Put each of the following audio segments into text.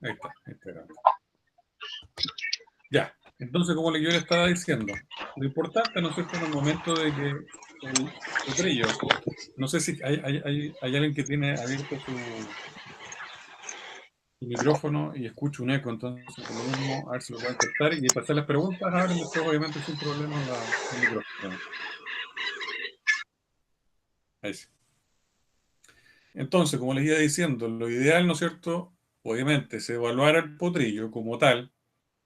ahí está grabando. Ya, entonces como yo le estaba diciendo, lo importante, ¿no es cierto?, en el momento de que el potrillo, no sé si hay alguien que tiene abierto su micrófono y escucho un eco, entonces por lo mismo, a ver si lo pueden cortar y pasar las preguntas, abren después obviamente sin problema el micrófono. Ahí sí. Entonces, como les iba diciendo, lo ideal, ¿no es cierto?, obviamente es evaluar al potrillo como tal,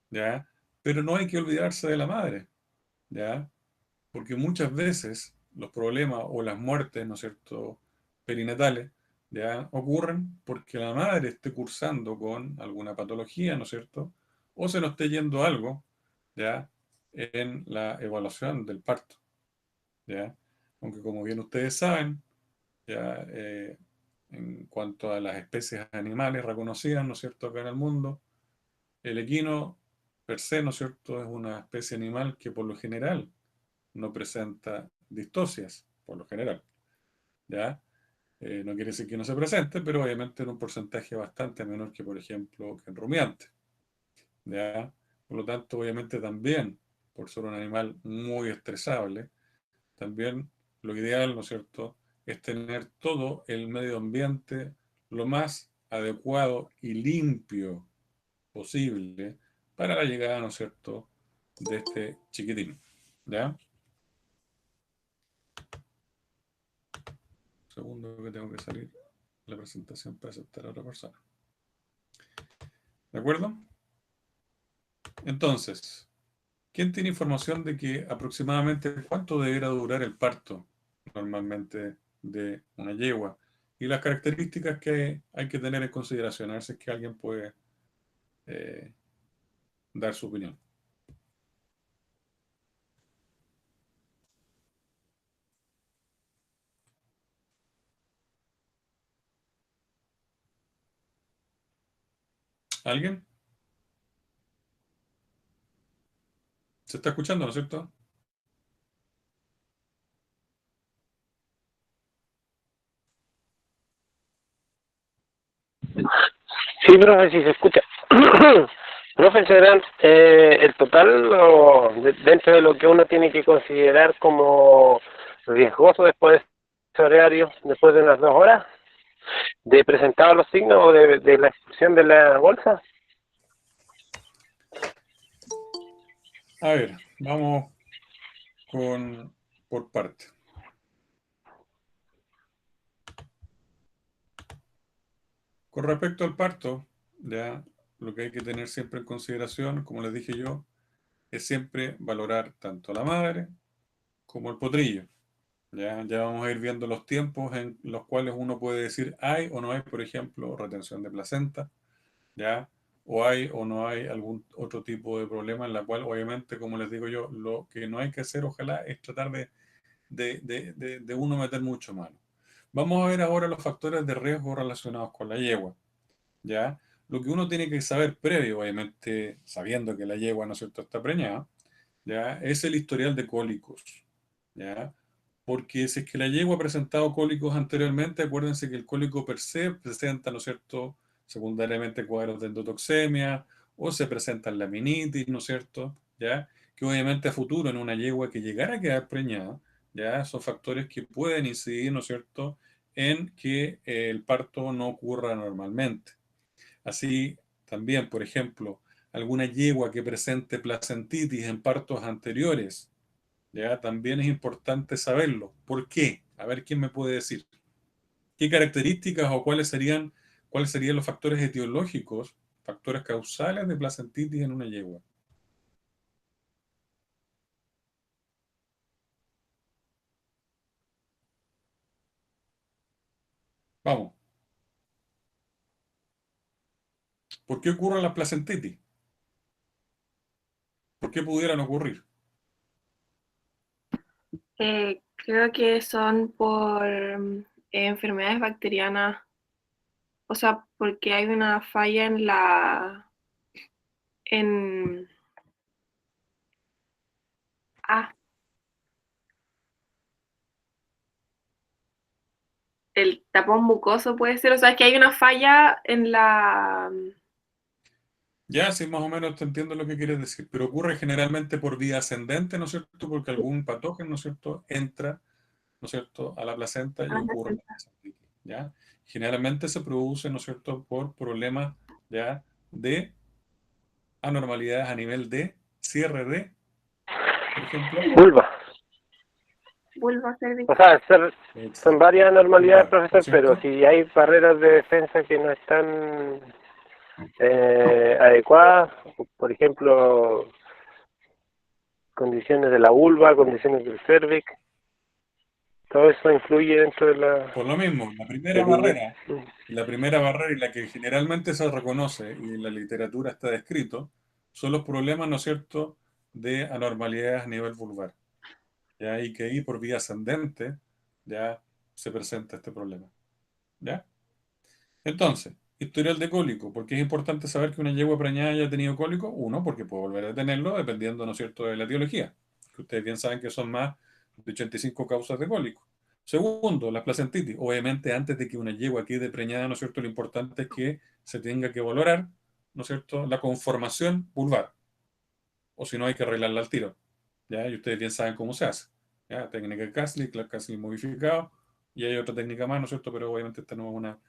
¿ya? Pero no hay que olvidarse de la madre, ¿ya? Porque muchas veces los problemas o las muertes, ¿no es cierto?, perinatales, ¿ya?, ocurren porque la madre esté cursando con alguna patología, ¿no es cierto?, o se nos esté yendo algo, ¿ya?, en la evaluación del parto, ¿ya? Aunque como bien ustedes saben, ya en cuanto a las especies animales reconocidas, ¿no es cierto?, acá en el mundo, el equino per se, ¿no es cierto?, es una especie animal que por lo general no presenta distocias, por lo general, ¿ya? No quiere decir que no se presente, pero obviamente en un porcentaje bastante menor que, por ejemplo, que el rumiante, ¿ya? Por lo tanto, obviamente también, por ser un animal muy estresable, también lo ideal, ¿no es cierto?, es tener todo el medio ambiente lo más adecuado y limpio posible para la llegada, ¿no es cierto?, de este chiquitín, ¿ya? Segundo que tengo que salir la presentación para aceptar a otra persona. ¿De acuerdo? Entonces, ¿quién tiene información de que aproximadamente cuánto deberá durar el parto normalmente de una yegua? Y las características que hay que tener en consideración, a ver si es que alguien puede eh, dar su opinión. ¿Alguien? ¿Se está escuchando, no es cierto? Sí, profe, sí se escucha. Profe, serán el total dentro de lo que uno tiene que considerar como riesgoso después de ese horario, después de unas 2 horas, de presentar los signos o de la expulsión de la bolsa. A ver, vamos con por parte. Con respecto al parto, ya lo que hay que tener siempre en consideración, como les dije yo, es siempre valorar tanto a la madre como el potrillo. Ya vamos a ir viendo los tiempos en los cuales uno puede decir hay o no hay, por ejemplo, retención de placenta, ¿ya? O hay o no hay algún otro tipo de problema en la cual, obviamente, como les digo yo, lo que no hay que hacer, ojalá, es tratar de uno meter mucho mano. Vamos a ver ahora los factores de riesgo relacionados con la yegua, ¿ya? Lo que uno tiene que saber previo, obviamente, sabiendo que la yegua, ¿no es cierto?, está preñada, ¿ya?, es el historial de cólicos, ¿ya? Porque si es que la yegua ha presentado cólicos anteriormente, acuérdense que el cólico per se presenta, ¿no es cierto?, secundariamente cuadros de endotoxemia, o se presentan laminitis, ¿no es cierto?, ¿ya? Que obviamente a futuro en una yegua que llegara a quedar preñada, ¿ya?, son factores que pueden incidir, ¿no es cierto?, en que el parto no ocurra normalmente. Así también, por ejemplo, alguna yegua que presente placentitis en partos anteriores, ¿ya? También es importante saberlo. ¿Por qué? A ver quién me puede decir. ¿Qué características o cuáles serían los factores etiológicos, factores causales de placentitis en una yegua? Vamos. ¿Por qué ocurren las placentitis? ¿Por qué pudieran ocurrir? Creo que son por enfermedades bacterianas, o sea, porque hay una falla en, ah, el tapón mucoso puede ser, o sea, es que hay una falla Ya, sí, más o menos te entiendo lo que quieres decir, pero ocurre generalmente por vía ascendente, ¿no es cierto? Porque algún patógeno, ¿no es cierto?, entra, ¿no es cierto?, a la placenta y Ah, la ocurre la placenta. mesenteritis, ¿ya? Generalmente se produce, ¿no es cierto?, por problemas, ¿ya?, de anormalidades a nivel de cierre de, por ejemplo, Vulva. Vulva O cervical. sea, son exacto, varias anormalidades, vulvar, ¿no es profesor, pero cierto? si hay barreras de defensa que no están adecuadas, por ejemplo, condiciones de la vulva, condiciones del cervix, todo eso influye dentro de Por lo mismo, del... la primera barrera y la que generalmente se reconoce y en la literatura está descrito, son los problemas, ¿no es cierto?, de anormalidades a nivel vulvar. ¿Ya? Y que ahí por vía ascendente ya se presenta este problema. ¿Ya? Entonces, historial de cólico. ¿Por qué es importante saber que una yegua preñada haya tenido cólico? Uno, porque puede volver a tenerlo dependiendo, ¿no es cierto?, de la etiología, que ustedes bien saben que son más de 85 causas de cólico. Segundo, la placentitis. Obviamente, antes de que una yegua quede preñada, ¿no es cierto?, lo importante es que se tenga que valorar, ¿no es cierto?, la conformación vulvar. O si no, hay que arreglarla al tiro. ¿Ya? Y ustedes bien saben cómo se hace. ¿Ya? Técnica Castley, Castley modificado, y hay otra técnica más, ¿no es cierto? Pero obviamente esta no es una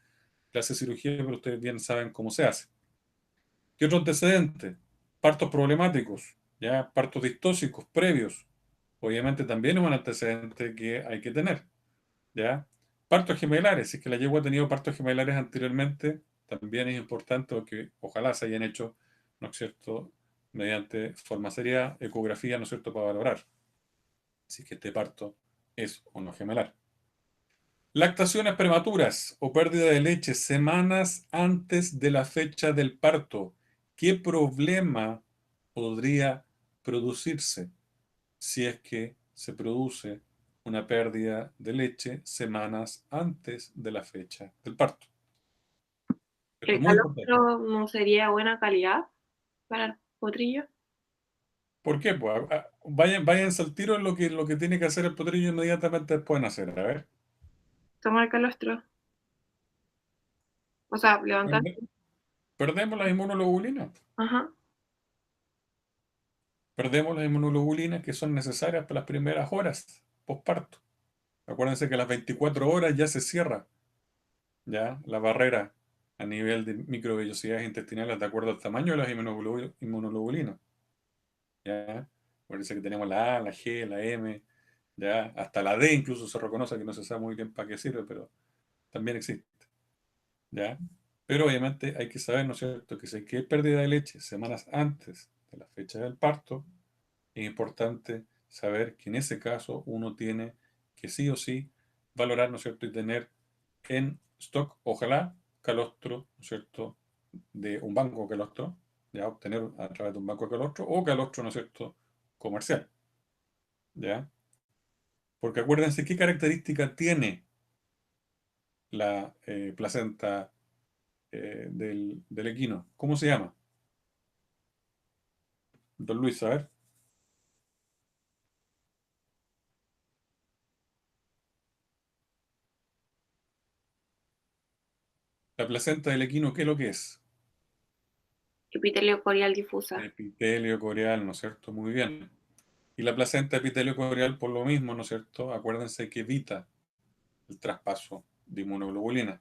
clase de cirugía, pero ustedes bien saben cómo se hace. ¿Qué otro antecedente? Partos problemáticos, ¿ya? Partos distóxicos previos. Obviamente también es un antecedente que hay que tener, ¿ya? Partos gemelares, si es que la yegua ha tenido partos gemelares anteriormente, también es importante que ojalá se hayan hecho, ¿no es cierto?, mediante forma seria, ecografía, ¿no es cierto?, para valorar si es que este parto es o no gemelar. Lactaciones prematuras o pérdida de leche semanas antes de la fecha del parto. ¿Qué problema podría producirse si es que se produce una pérdida de leche semanas antes de la fecha del parto? Esto ¿El es muy importante. calostro no sería buena calidad para el potrillo? ¿Por qué? Pues váyanse al tiro en lo que tiene que hacer el potrillo inmediatamente después de nacer. A ver, Tomar calostro. O sea, levantar. perde- perdemos las inmunoglobulinas. Ajá. Perdemos las inmunoglobulinas que son necesarias para las primeras horas postparto. Acuérdense que a las 24 horas ya se cierra ya la barrera a nivel de microvellosidades intestinales de acuerdo al tamaño de las inmunoglobulinas. ¿Ya? Acuérdense que tenemos la A, la G, la M, ya hasta la D incluso se reconoce, que no se sabe muy bien para qué sirve, pero también existe. ¿Ya? Pero obviamente hay que saber, ¿no es cierto?, que si hay pérdida de leche semanas antes de la fecha del parto, es importante saber que en ese caso uno tiene que sí o sí valorar, ¿no es cierto?, y tener en stock, ojalá, calostro, ¿no es cierto?, de un banco calostro, ya obtener a través de un banco calostro o calostro, ¿no es cierto?, comercial, ¿ya? Porque acuérdense qué característica tiene la placenta del equino. ¿Cómo se llama? Don Luis, a ver. La placenta del equino, ¿qué es lo que es? Epitelio corial difusa. Epitelio coreal, ¿no es cierto? Muy bien. Y la placenta epitelio coreal, por lo mismo, ¿no es cierto? Acuérdense que evita el traspaso de inmunoglobulina.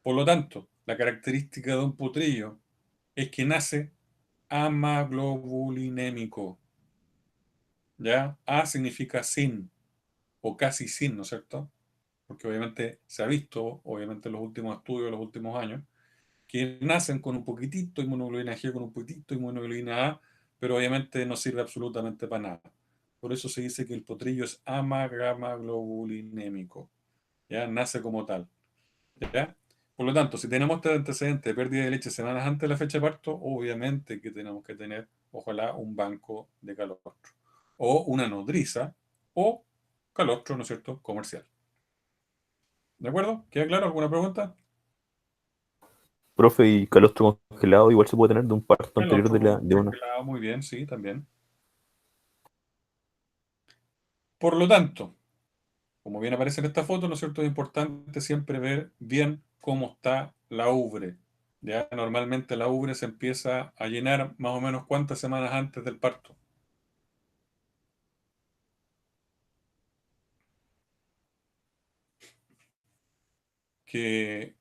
Por lo tanto, la característica de un potrillo es que nace amaglobulinémico. ¿Ya? A significa sin o casi sin, ¿no es cierto? Porque obviamente se ha visto, obviamente en los últimos estudios, en los últimos años, que nacen con un poquitito de inmunoglobulina G, con un poquitito de inmunoglobulina A, pero obviamente no sirve absolutamente para nada. Por eso se dice que el potrillo es amagamaglobulinémico. ¿Ya? Nace como tal. ¿Ya? Por lo tanto, si tenemos este antecedente de pérdida de leche semanas antes de la fecha de parto, obviamente que tenemos que tener, ojalá, un banco de calostro. O una nodriza, o calostro, ¿no es cierto?, comercial. ¿De acuerdo? ¿Queda claro? ¿Alguna pregunta? Profe, y calostro congelado igual se puede tener de un parto anterior Calostro de una. congelado, muy bien, sí, también. Por lo tanto, como bien aparece en esta foto, ¿no es cierto? Es importante siempre ver bien cómo está la ubre. Ya normalmente la ubre se empieza a llenar más o menos cuántas semanas antes del parto. Que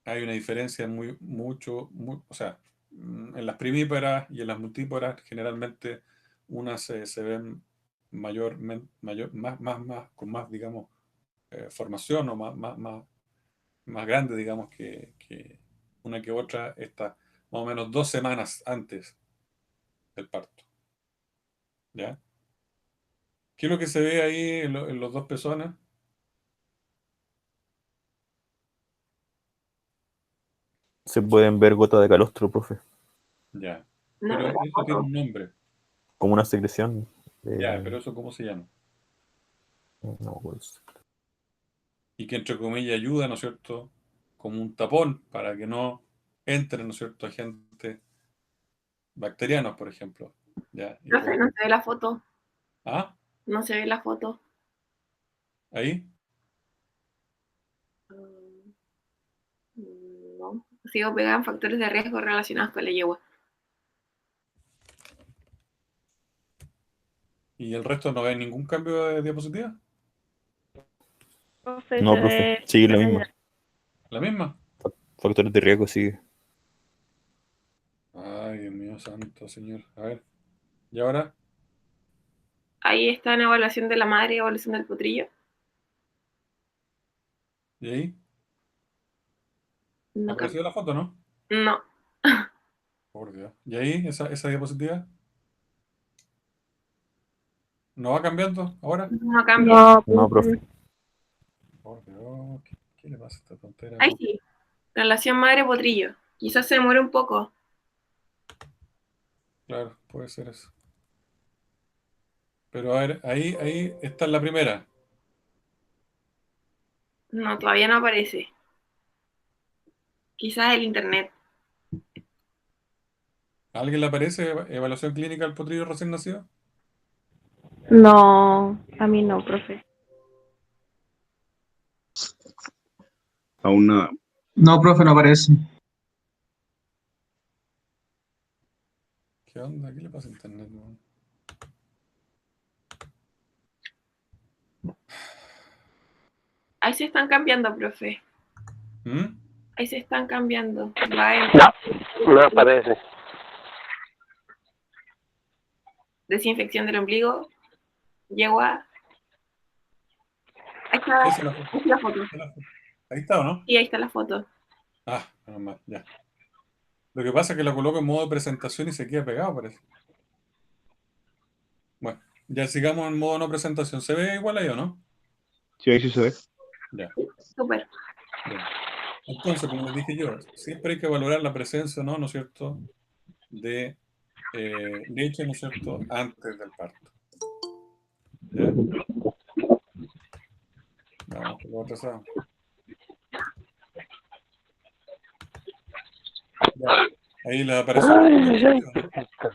hay una diferencia o sea, en las primíparas y en las multíparas generalmente unas se ven con más, digamos, formación o más grande, digamos, que una que otra está más o menos 2 semanas antes del parto. ¿Ya? ¿Qué es lo que se ve ahí en los dos pezones? Se pueden ver gotas de calostro, profe. Ya. No Pero veo la eso tiene foto. un nombre. Como una secreción. Ya, pero eso ¿cómo se llama? No, pues, Y que entre comillas ayuda, ¿no es cierto? Como un tapón para que no entren, ¿no es cierto?, agentes bacterianos, por ejemplo. ¿Ya? Y Profe, puedan... no se ve la foto. Ah, No se ve la foto. ahí. No. Sigo pegada en factores de riesgo relacionados con la yegua. ¿Y el resto no ve ningún cambio de diapositiva? Profe, no, profe, sigue lo mismo. ¿La misma? Factores de riesgo sigue. Ay, Dios mío, santo señor. A ver. ¿Y ahora? Ahí está en evaluación de la madre y evaluación del potrillo. ¿Y ahí? No ¿Apareció cambia. la foto, no? No, Por Dios. ¿Y ahí, esa diapositiva? ¿No va cambiando ahora? no cambia. No, No, profe. profe. Por Dios, ¿qué le pasa a esta tontera? Ahí sí. Relación madre-potrillo. Quizás se demore un poco. Claro, puede ser eso. Pero a ver, ahí está la primera. No, todavía no aparece. Quizás el internet. ¿A alguien le aparece evaluación clínica del potrillo recién nacido? No, a mí no, profe. Aún nada. No, profe, no aparece. ¿Qué onda? ¿Qué le pasa a internet, weón? Ahí se están cambiando, profe. ¿Mm? Ahí se están cambiando. Va en No, no aparece. desinfección del ombligo. Yegua. Ahí está, Esa es la foto. ahí está la foto. Esa es la foto. Ahí está, ¿o no? Y ahí está la foto. Ah, menos mal, ya. Lo que pasa es que la coloco en modo de presentación y se queda pegado, parece. Bueno, ya sigamos en modo no presentación. ¿Se ve igual ahí o no? Sí, ahí sí se ve. Ya, Súper. bien. Entonces, como les dije yo, siempre hay que valorar la presencia o no, ¿no es cierto?, de leche, ¿no es cierto?, antes del parto. ¿Ya? Vamos, por lo atrasado. Ya. Ahí le apareció la Ay, ay, diapositiva,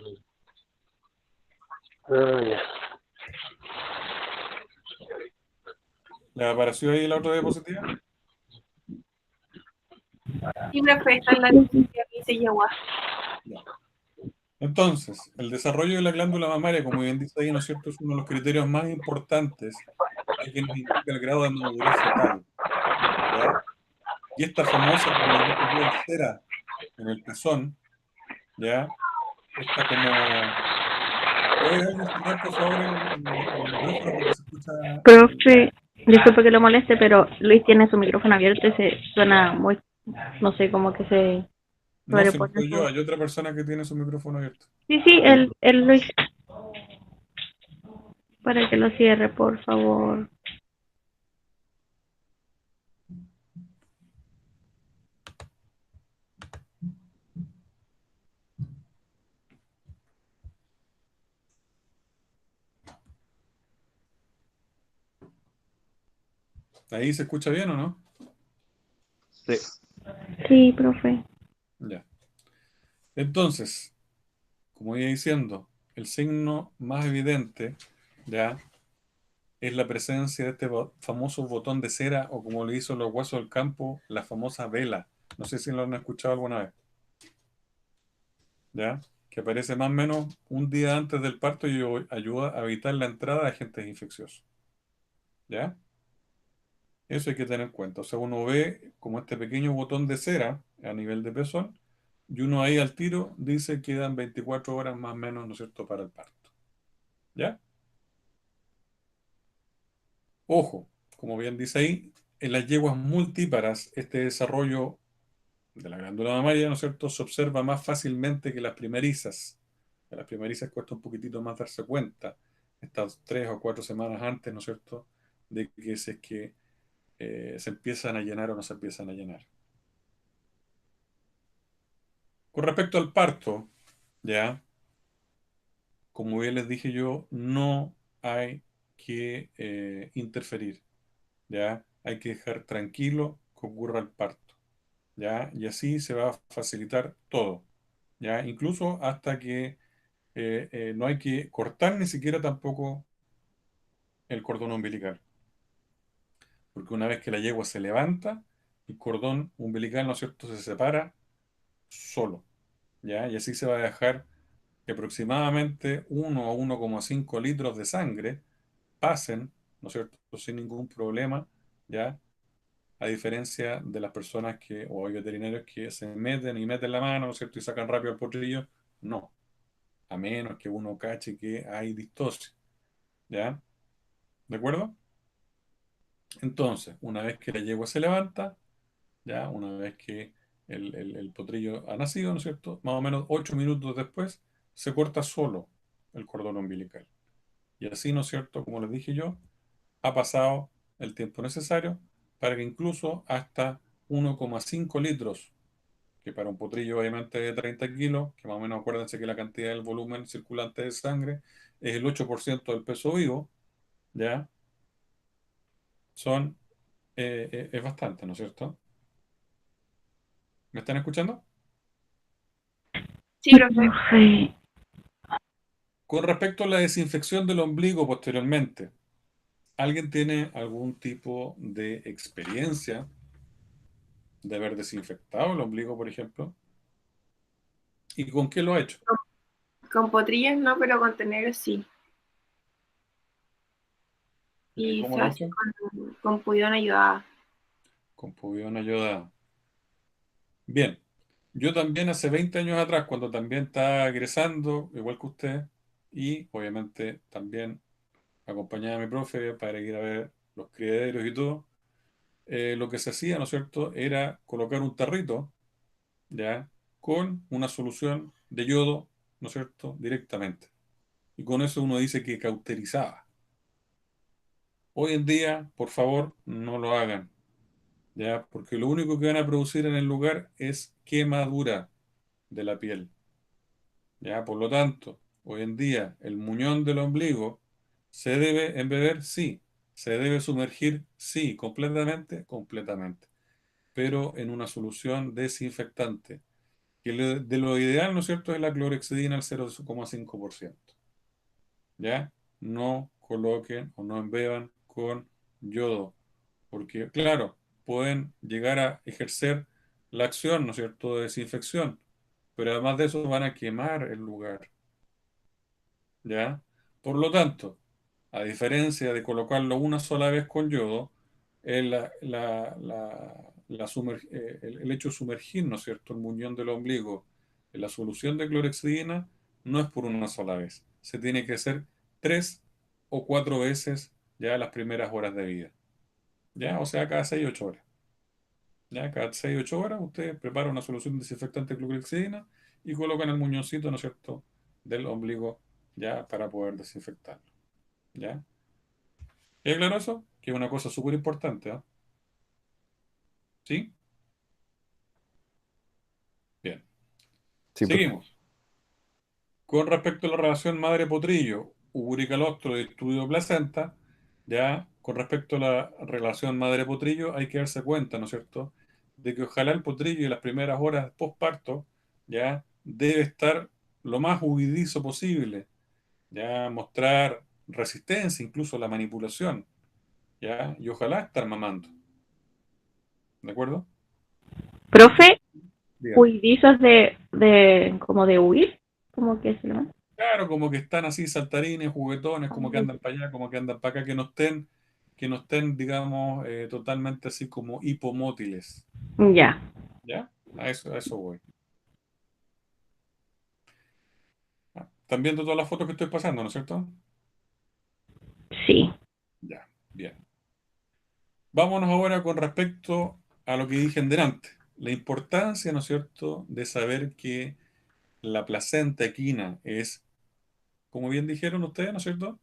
¿no? ya. ¿Le apareció ahí la otra diapositiva? Y profe, está en la diapositiva que dice yegua. Ya. Entonces, el desarrollo de la glándula mamaria, como bien dice ahí, ¿no es cierto?, es uno de los criterios más importantes y que nos indica el grado de madurez fetal. ¿Ya? Y esta famosa, como les dije yo, cera en el pezón, ¿ya? Está como... ¿Puede alguien cerrar, por favor, el micrófono porque se escucha... Profe, disculpe que lo moleste, pero Luis tiene su micrófono abierto y se suena muy, no sé, como que se No, si no sobrepone soy yo, su... hay otra persona que tiene su micrófono abierto. Sí, sí, el Luis, para que lo cierre, por favor. ¿Ahí se escucha bien o no? Sí. Sí, profe. Ya. Entonces, como iba diciendo, el signo más evidente, ¿ya?, es la presencia de este famoso botón de cera, o como le hizo los huesos del campo, la famosa vela. No sé si lo han escuchado alguna vez. ¿ya? Que aparece más o menos un día antes del parto y ayuda a evitar la entrada de agentes infecciosos, ¿ya? Eso hay que tener en cuenta. O sea, uno ve como este pequeño botón de cera a nivel de pezón y uno ahí al tiro dice que quedan 24 horas más o menos, ¿no es cierto?, para el parto, ¿ya? Ojo, como bien dice ahí, en las yeguas multíparas este desarrollo de la glándula mamaria, ¿no es cierto?, se observa más fácilmente que las primerizas. A las primerizas cuesta un poquitito más darse cuenta, estas 3 o 4 semanas antes, ¿no es cierto?, de que si es que se empiezan a llenar o no se empiezan a llenar. Con respecto al parto, ya, como bien les dije yo, no hay que interferir, ya, hay que dejar tranquilo que ocurra el parto, ya, y así se va a facilitar todo, ya, incluso hasta que no hay que cortar ni siquiera tampoco el cordón umbilical, porque una vez que la yegua se levanta, el cordón umbilical, ¿no es cierto?, se separa solo, ¿ya? Y así se va a dejar que aproximadamente 1 a 1,5 litros de sangre pasen, ¿no es cierto?, sin ningún problema, ¿ya? A diferencia de las personas que, o hay veterinarios que se meten y meten la mano, ¿no es cierto?, y sacan rápido el potrillo, no, a menos que uno cache que hay distosia, ¿ya? ¿De acuerdo? Entonces, una vez que la yegua se levanta, ya, una vez que el potrillo ha nacido, ¿no es cierto?, más o menos 8 minutos después, se corta solo el cordón umbilical. Y así, ¿no es cierto?, como les dije yo, ha pasado el tiempo necesario para que incluso hasta 1,5 litros, que para un potrillo obviamente de 30 kilos, que más o menos acuérdense que la cantidad del volumen circulante de sangre es el 8% del peso vivo, ¿ya? Son, es bastante, ¿no es cierto? ¿Me están escuchando? Sí, profe. Profe. Con respecto a la desinfección del ombligo posteriormente, ¿alguien tiene algún tipo de experiencia de haber desinfectado el ombligo, por ejemplo? ¿Y con qué lo ha hecho? Con potrillos no, pero con tenerios sí. ¿Y Y cómo se lo ha hace hecho? con pudón ayudada. Con pudción ayuda. Bien, yo también hace 20 años atrás, cuando también estaba egresando, igual que usted, y obviamente también acompañaba a mi profe para ir a ver los criaderos y todo, lo que se hacía, ¿no es cierto?, era colocar un tarrito, ¿ya?, con una solución de yodo, ¿no es cierto?, directamente. Y con eso uno dice que cauterizaba. Hoy en día, por favor, no lo hagan, ¿ya? Porque lo único que van a producir en el lugar es quemadura de la piel, ¿ya? Por lo tanto, hoy en día el muñón del ombligo se debe embeber, sí. Se debe sumergir, sí, completamente, completamente. Pero en una solución desinfectante, que de lo ideal, ¿no es cierto?, es la clorhexidina al 0,5%, ¿ya? No coloquen o no embeban con yodo, porque, claro, pueden llegar a ejercer la acción, ¿no es cierto?, de desinfección, pero además de eso van a quemar el lugar, ¿ya? Por lo tanto, a diferencia de colocarlo una sola vez con yodo, el hecho de sumergir, ¿no es cierto?, el muñón del ombligo en la solución de clorhexidina no es por una sola vez. Se tiene que hacer 3 o 4 veces ya las primeras horas de vida, ¿ya? O sea, cada 6 o 8 horas. ¿Ya? Cada 6 o 8 horas usted prepara una solución desinfectante de clorhexidina y coloca en el muñoncito, ¿no es cierto?, del ombligo ya para poder desinfectarlo. ¿Ya? ¿Es claro eso? Que es una cosa súper importante, ¿ah? ¿Sí? Bien. Sí, profe. Seguimos. Con respecto a la relación madre-potrillo, uburicalostro y estudio placenta, ya, con respecto a la relación madre-potrillo, hay que darse cuenta, ¿no es cierto?, de que ojalá el potrillo en las primeras horas postparto, ya, debe estar lo más huidizo posible, ya, mostrar resistencia, incluso a la manipulación, ya, y ojalá estar mamando. ¿De acuerdo? Profe, Dígame. huidizos de de como de huir, como que se lo... Claro, como que están así saltarines, juguetones, como que andan para allá, como que andan para acá, que no estén, digamos, totalmente así como hipomótiles. Ya, ¿Ya? A eso voy. ¿Están viendo todas las fotos que estoy pasando, no es cierto? sí. Ya, bien. Vámonos ahora con respecto a lo que dije en delante. La importancia, ¿no es cierto?, de saber que la placenta equina es, como bien dijeron ustedes, ¿no es cierto?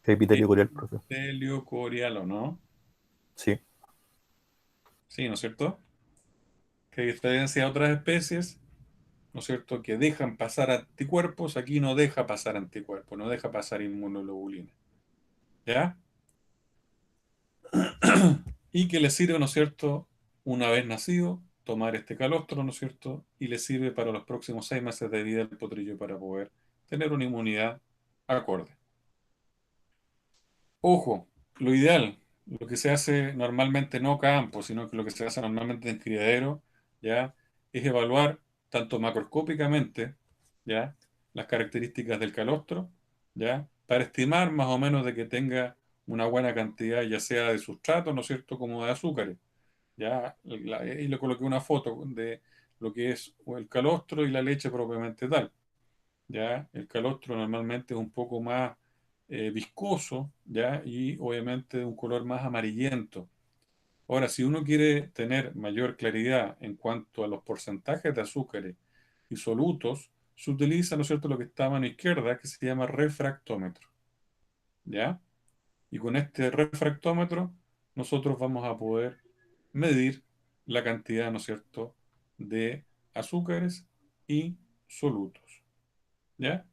Epitelio corial, profe. Epitelio corial, ¿o no? Sí. Sí, ¿no es cierto? Que a diferencia de otras especies, ¿no es cierto?, que dejan pasar anticuerpos, aquí no deja pasar anticuerpos, no deja pasar inmunoglobulina. ¿Ya? Y que le sirve, ¿no es cierto?, una vez nacido, tomar este calostro, ¿no es cierto?, y le sirve para los próximos 6 meses de vida del potrillo para poder tener una inmunidad acorde. Ojo, lo ideal, lo que se hace normalmente no campo, sino que lo que se hace normalmente en criadero, ¿ya? Es evaluar tanto macroscópicamente, ¿ya? Las características del calostro, ¿ya? Para estimar más o menos de que tenga una buena cantidad, ya sea de sustrato, ¿no es cierto?, como de azúcares, ¿ya? Y le coloqué una foto de lo que es el calostro y la leche propiamente tal. ¿Ya? El calostro normalmente es un poco más viscoso, ¿ya? Y obviamente de un color más amarillento. Ahora, si uno quiere tener mayor claridad en cuanto a los porcentajes de azúcares y solutos, se utiliza, ¿no es cierto?, lo que está a mano izquierda, que se llama refractómetro, ¿ya? Y con este refractómetro nosotros vamos a poder medir la cantidad, ¿no es cierto?, de azúcares y solutos, ¿ya?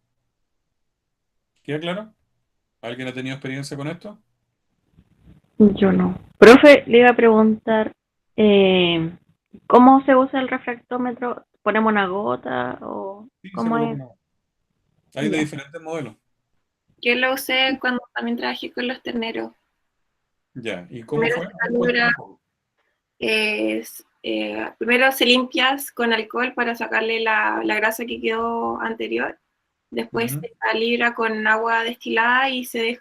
¿Queda claro? ¿Alguien ha tenido experiencia con esto? Yo no. Profe, le iba a preguntar, eh, ¿cómo se usa el refractómetro? ¿Ponemos una gota o Sí, se cómo coloca es? una. Hay de Ya. diferentes modelos. Yo lo usé cuando también trabajé con los terneros. Ya, ¿y cómo Primero fue? se A ver, cuéntame calibra, un poco. primero se limpias con alcohol para sacarle la grasa que quedó anterior. Después Ujú, se calibra con agua destilada y se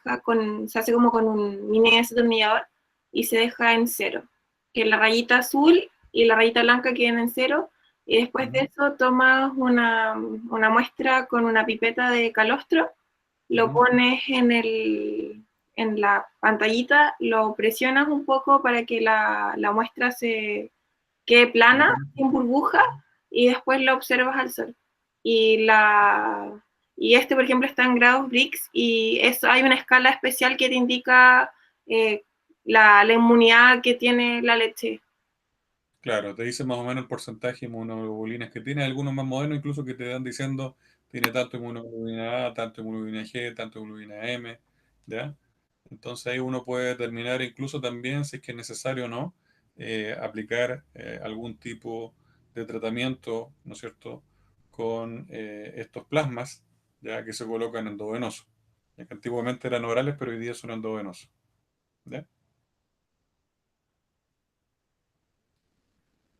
hace como con un mini destornillador y se deja en cero. Que la rayita azul y la rayita blanca queden en cero. Y después de ujú, eso tomas una muestra con una pipeta de calostro, lo ujú, pones en la pantallita, lo presionas un poco para que la muestra se quede plana, ujú. sin burbuja, y después lo observas al sol. Y, y este, por ejemplo, está en grados Brix y hay una escala especial que te indica eh, la inmunidad que tiene la leche. Claro, te dice más o menos el porcentaje de inmunoglobulinas que tiene. Algunos más modernos incluso que te dan diciendo tiene tanto inmunoglobulina A, tanto inmunoglobulina G, tanto inmunoglobulina M, ¿ya? Entonces ahí uno puede determinar incluso también si es que es necesario o no aplicar algún tipo de tratamiento, ¿no es cierto?, con estos plasmas, ya que se colocan endovenosos, ya que antiguamente eran orales, pero hoy día son endovenosos, ¿ya?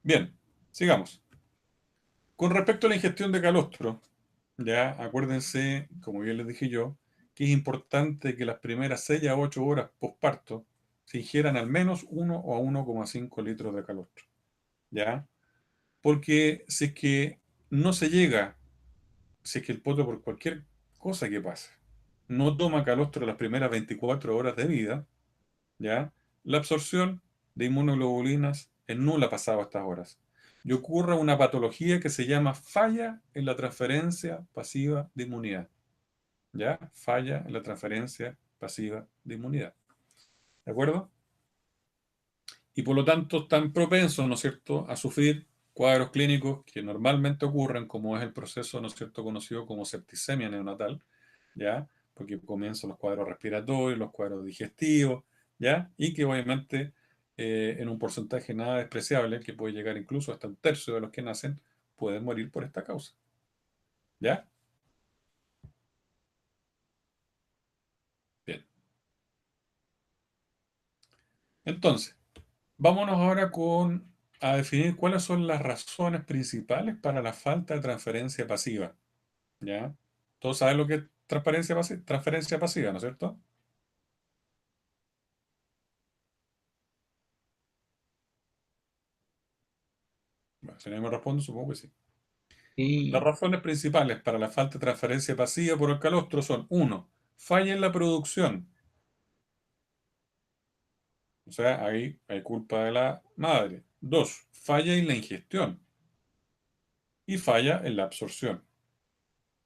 Bien, sigamos. Con respecto a la ingestión de calostro, ya acuérdense, como bien les dije yo, que es importante que las primeras 6 a 8 horas postparto se ingieran al menos 1 o 1,5 litros de calostro, ¿ya? Porque si es que no se llega, si es que el poto por cualquier cosa que pase, no toma calostro las primeras 24 horas de vida, ¿ya? La absorción de inmunoglobulinas es nula pasado estas horas. Y ocurre una patología que se llama falla en la transferencia pasiva de inmunidad. ¿Ya? Falla en la transferencia pasiva de inmunidad. ¿De acuerdo? Y por lo tanto están propensos, ¿no es cierto?, a sufrir cuadros clínicos que normalmente ocurren, como es el proceso, ¿no es cierto?, conocido como septicemia neonatal, ¿ya? Porque comienzan los cuadros respiratorios, los cuadros digestivos, ¿ya? Y que obviamente en un porcentaje nada despreciable, que puede llegar incluso hasta un tercio de los que nacen, pueden morir por esta causa, ¿ya? Bien. Entonces, vámonos ahora con a definir cuáles son las razones principales para la falta de transferencia pasiva. ¿Ya? Todos saben lo que es transferencia pasiva, ¿no es cierto? Bueno, si nadie me responde, supongo que sí. Las Y razones principales para la falta de transferencia pasiva por el calostro son: uno, falla en la producción. O sea, ahí hay culpa de la madre. Dos, falla en la ingestión. Y falla en la absorción.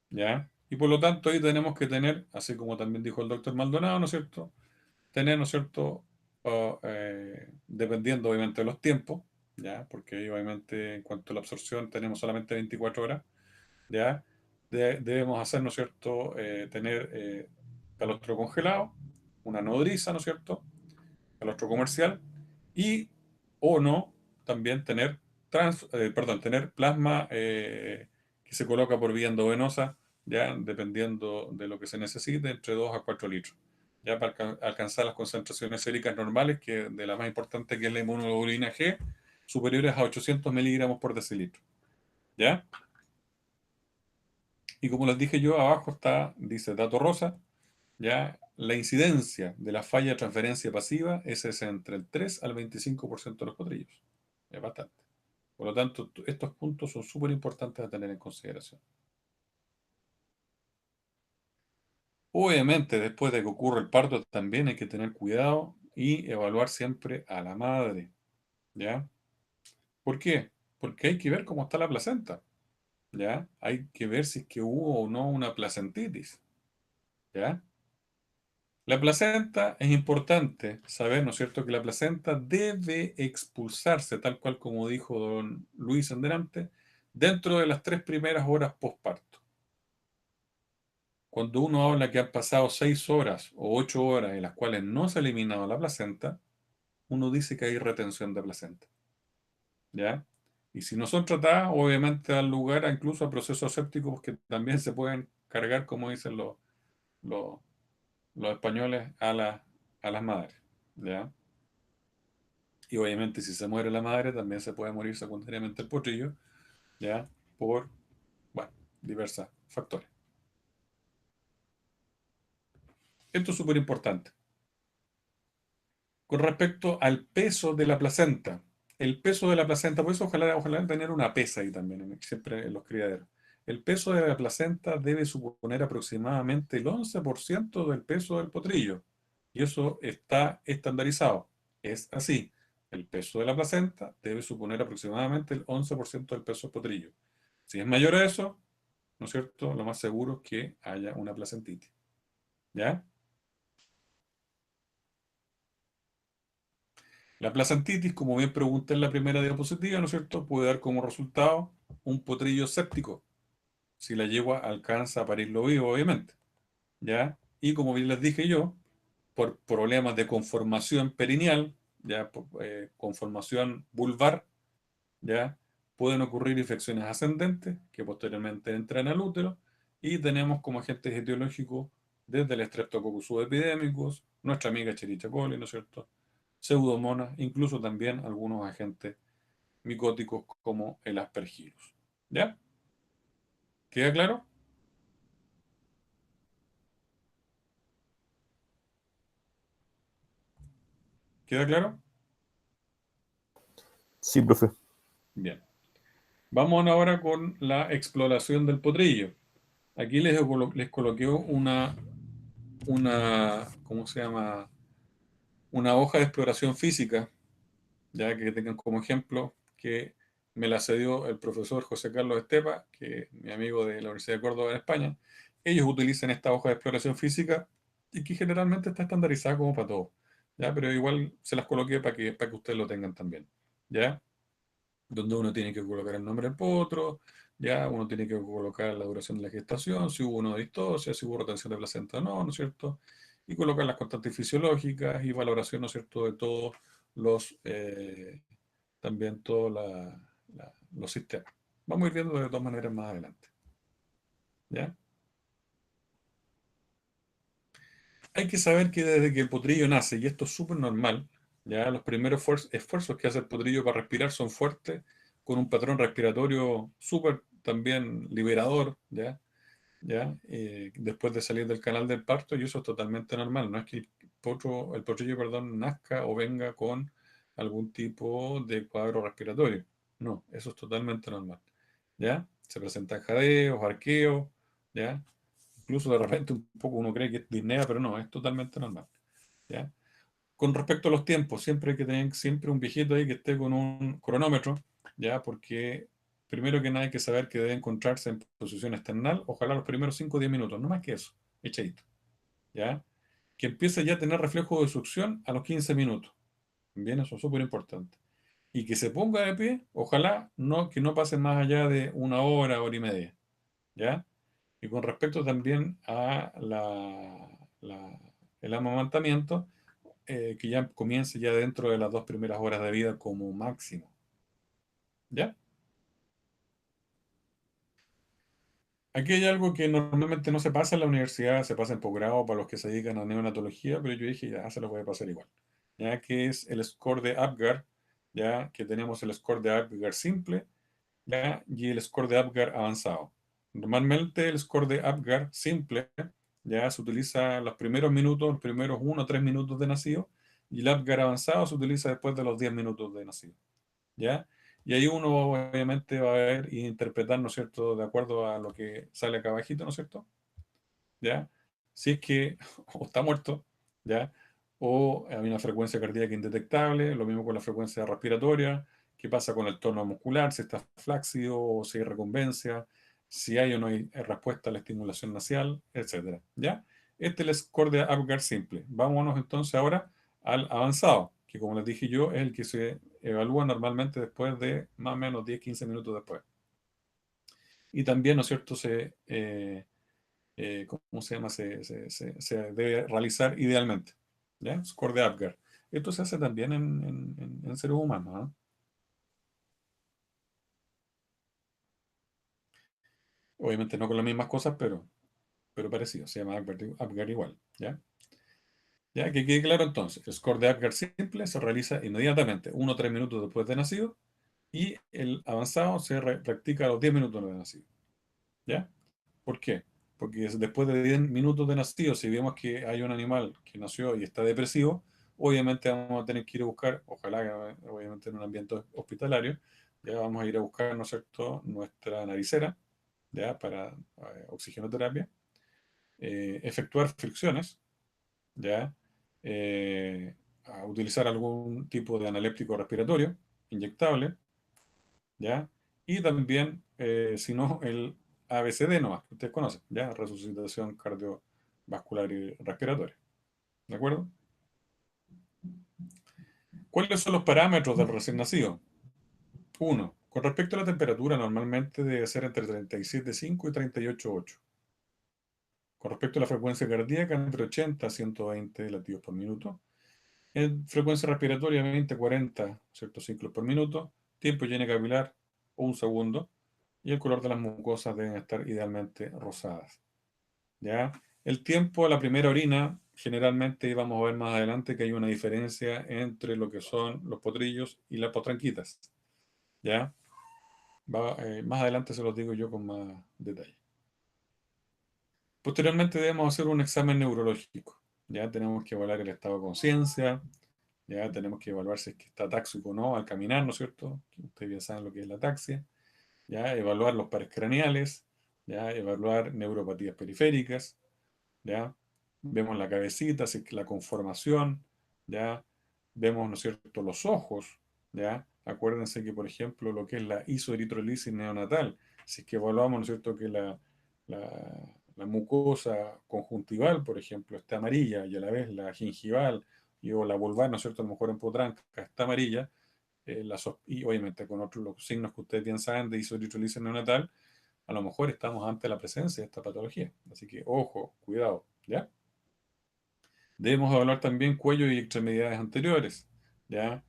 ¿Ya? Y por lo tanto ahí tenemos que tener, así como también dijo el doctor Maldonado, ¿no es cierto? Tener, ¿no es cierto? Dependiendo obviamente de los tiempos, ¿ya? Porque ahí obviamente en cuanto a la absorción tenemos solamente 24 horas, ¿ya? Debemos hacer, ¿no es cierto? Tener calostro congelado, una nodriza, ¿no es cierto? Calostro comercial y o no también tener tener plasma que se coloca por vía endovenosa, ya dependiendo de lo que se necesite, entre 2 a 4 litros, ya para alcanzar las concentraciones séricas normales, que de la más importante, que es la inmunoglobulina G, superiores a 800 miligramos por decilitro, ¿ya? Y como les dije yo, abajo está, dice dato rosa, ya la incidencia de la falla de transferencia pasiva es entre el 3 al 25% de los potrillos. Es bastante. Por lo tanto, estos puntos son súper importantes a tener en consideración. Obviamente, después de que ocurra el parto, también hay que tener cuidado y evaluar siempre a la madre. ¿Ya? ¿Por qué? Porque hay que ver cómo está la placenta. ¿Ya? Hay que ver si es que hubo o no una placentitis. ¿Ya? La placenta es importante saber, ¿no es cierto?, que la placenta debe expulsarse, tal cual como dijo don Luis en delante, dentro de las 3 primeras horas postparto. Cuando uno habla que han pasado 6 horas o 8 horas en las cuales no se ha eliminado la placenta, uno dice que hay retención de placenta. ¿Ya? Y si no son tratadas, obviamente dan lugar incluso a procesos sépticos que también se pueden cargar, como dicen los, los españoles, a las madres. ¿Ya? Y obviamente si se muere la madre, también se puede morir secundariamente el potrillo, ¿ya? Por, bueno, diversos factores. Esto es súper importante. Con respecto al peso de la placenta, el peso de la placenta, por eso ojalá tener una pesa ahí también, siempre en los criaderos. El peso de la placenta debe suponer aproximadamente el 11% del peso del potrillo. Y eso está estandarizado. Es así. El peso de la placenta debe suponer aproximadamente el 11% del peso del potrillo. Si es mayor a eso, ¿no es cierto? Lo más seguro es que haya una placentitis. ¿Ya? La placentitis, como bien pregunté en la primera diapositiva, ¿no es cierto?, puede dar como resultado un potrillo séptico, si la yegua alcanza a parirlo vivo, obviamente, ¿ya? Y como bien les dije yo, por problemas de conformación perineal, ¿ya? Conformación vulvar, ¿ya? Pueden ocurrir infecciones ascendentes que posteriormente entran al útero y tenemos como agentes etiológicos desde el Streptococcus subepidemicus, nuestra amiga Escherichia coli, ¿no es cierto?, pseudomonas, incluso también algunos agentes micóticos como el Aspergillus. ¿Ya? ¿Queda claro? ¿Queda claro? Sí, profe. Bien. Vamos ahora con la exploración del potrillo. Aquí les coloqué ¿cómo se llama? Una hoja de exploración física, ya que tengan como ejemplo, que me la cedió el profesor José Carlos Estepa, que es mi amigo de la Universidad de Córdoba en España. Ellos utilizan esta hoja de exploración física y que generalmente está estandarizada como para todos, ¿ya? Pero igual se las coloqué para que ustedes lo tengan también, ¿ya? Donde uno tiene que colocar el nombre del potro, ya uno tiene que colocar la duración de la gestación, si hubo una distosia, si hubo retención de placenta o no, ¿no es cierto? Y colocar las constantes fisiológicas y valoración, ¿no es cierto?, de todos los, también todos los sistemas. Vamos a ir viendo de todas maneras más adelante, ¿ya? Hay que saber que desde que el potrillo nace, y esto es súper normal, Ya los primeros esfuerzos que hace el potrillo para respirar son fuertes, con un patrón respiratorio súper también liberador, ¿ya? ¿Ya? Después de salir del canal del parto, y eso es totalmente normal. No es que el potrillo, perdón, nazca o venga con algún tipo de cuadro respiratorio. No, eso es totalmente normal. ¿Ya? Se presentan jadeos, arqueos, ¿ya? Incluso de repente un poco uno cree que es disnea, pero no, es totalmente normal. ¿Ya? Con respecto a los tiempos, siempre hay que tener siempre un viejito ahí que esté con un cronómetro, ¿ya? Porque primero que nada hay que saber que debe encontrarse en posición external, ojalá los primeros 5 o 10 minutos, no más que eso, echadito, ¿ya? Que empiece ya a tener reflejo de succión a los 15 minutos, bien, eso es súper importante. Y que se ponga de pie, ojalá no, que no pase más allá de una hora, hora y media, ¿ya? Y con respecto también a el amamantamiento, que ya comience ya dentro de las 2 primeras horas de vida como máximo. ¿Ya? Aquí hay algo que normalmente no se pasa en la universidad, se pasa en posgrado para los que se dedican a neonatología, pero yo dije, ya se lo voy a pasar igual. Ya que es el score de Apgar, ya que tenemos el score de Apgar simple, ya, y el score de Apgar avanzado. Normalmente el score de Apgar simple ya se utiliza los primeros minutos, los primeros 1 o 3 minutos de nacido, y el Apgar avanzado se utiliza después de los 10 minutos de nacido. ¿Ya? Y ahí uno obviamente va a ver e interpretar, ¿no es cierto?, de acuerdo a lo que sale acá abajito, ¿no es cierto? ¿Ya? Si es que o está muerto, ¿ya? O hay una frecuencia cardíaca indetectable, lo mismo con la frecuencia respiratoria, qué pasa con el tono muscular, si está flácido o si hay recumbencia, si hay o no hay respuesta a la estimulación nasal, etcétera, ¿ya? Este es el score de Apgar simple. Vámonos entonces ahora al avanzado, que como les dije yo, es el que se evalúa normalmente después de más o menos 10-15 minutos después. Y también, ¿no es cierto?, ¿cómo se llama? Se debe realizar idealmente. ¿Ya? Score de Apgar. Esto se hace también en seres humanos. ¿Ah? Obviamente no con las mismas cosas, pero parecido. Se llama Apgar igual. ¿Ya? Ya que quede claro entonces, el score de Apgar simple se realiza inmediatamente, 1 o 3 minutos después de nacido, y el avanzado se practica a los 10 minutos de nacido. ¿Ya? ¿Por qué? Porque después de 10 minutos de nacido, si vemos que hay un animal que nació y está depresivo, obviamente vamos a tener que ir a buscar, ojalá obviamente en un ambiente hospitalario, ya vamos a ir a buscar, ¿no es cierto?, nuestra naricera, ya para oxigenoterapia, efectuar fricciones, ya, a utilizar algún tipo de analéptico respiratorio inyectable, ¿ya? Y también, si no, el ABCD nomás, que ustedes conocen, ¿ya? Resucitación cardiovascular y respiratoria, ¿de acuerdo? ¿Cuáles son los parámetros del recién nacido? Uno, con respecto a la temperatura, normalmente debe ser entre 37,5 y 38,8. Con respecto a la frecuencia cardíaca, entre 80 a 120 latidos por minuto. En frecuencia respiratoria, 20-40 ciertos ciclos por minuto. Tiempo higiene capilar, 1 segundo. Y el color de las mucosas deben estar idealmente rosadas. ¿Ya? El tiempo a la primera orina, generalmente vamos a ver más adelante que hay una diferencia entre lo que son los potrillos y las potranquitas. ¿Ya? Más adelante se los digo yo con más detalle. Posteriormente debemos hacer un examen neurológico. Ya tenemos que evaluar el estado de conciencia, ya tenemos que evaluar si es que está táxico o no al caminar, ¿no es cierto? Ustedes ya saben lo que es la ataxia. ¿Ya? Evaluar los pares craneales, ¿ya? Evaluar neuropatías periféricas, ¿ya? Vemos la cabecita, así que la conformación, ¿ya? Vemos, ¿no es cierto?, los ojos, ¿ya? Acuérdense que, por ejemplo, lo que es la isoeritrolisis neonatal, si es que evaluamos, ¿no es cierto?, que la mucosa conjuntival, por ejemplo, está amarilla y a la vez la gingival o la vulvar, ¿no es cierto?, a lo mejor en potranca está amarilla, y obviamente con otros los signos que ustedes bien saben de isoeritrolisis neonatal, a lo mejor estamos ante la presencia de esta patología. Así que, ojo, cuidado, ¿ya? Debemos evaluar también cuello y extremidades anteriores, ¿ya?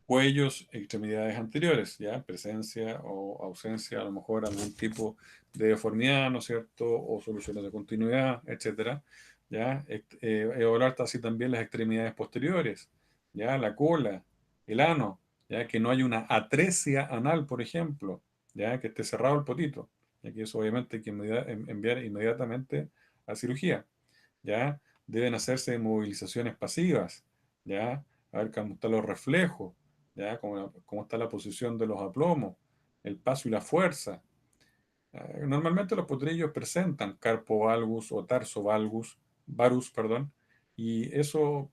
Cuellos, extremidades anteriores, ¿ya? Presencia o ausencia, a lo mejor algún tipo de deformidad, ¿no es cierto? O soluciones de continuidad, etcétera, ¿ya? Evaluar así también las extremidades posteriores, ya, la cola, el ano, ya, que no hay una atresia anal, por ejemplo, ya, que esté cerrado el potito, ya que eso obviamente hay que enviar inmediatamente a cirugía, ya, deben hacerse movilizaciones pasivas, ya, a ver cómo están los reflejos, ya, cómo está la posición de los aplomos, el paso y la fuerza. Normalmente los potrillos presentan carpo valgus o tarso valgus, varus, perdón, y eso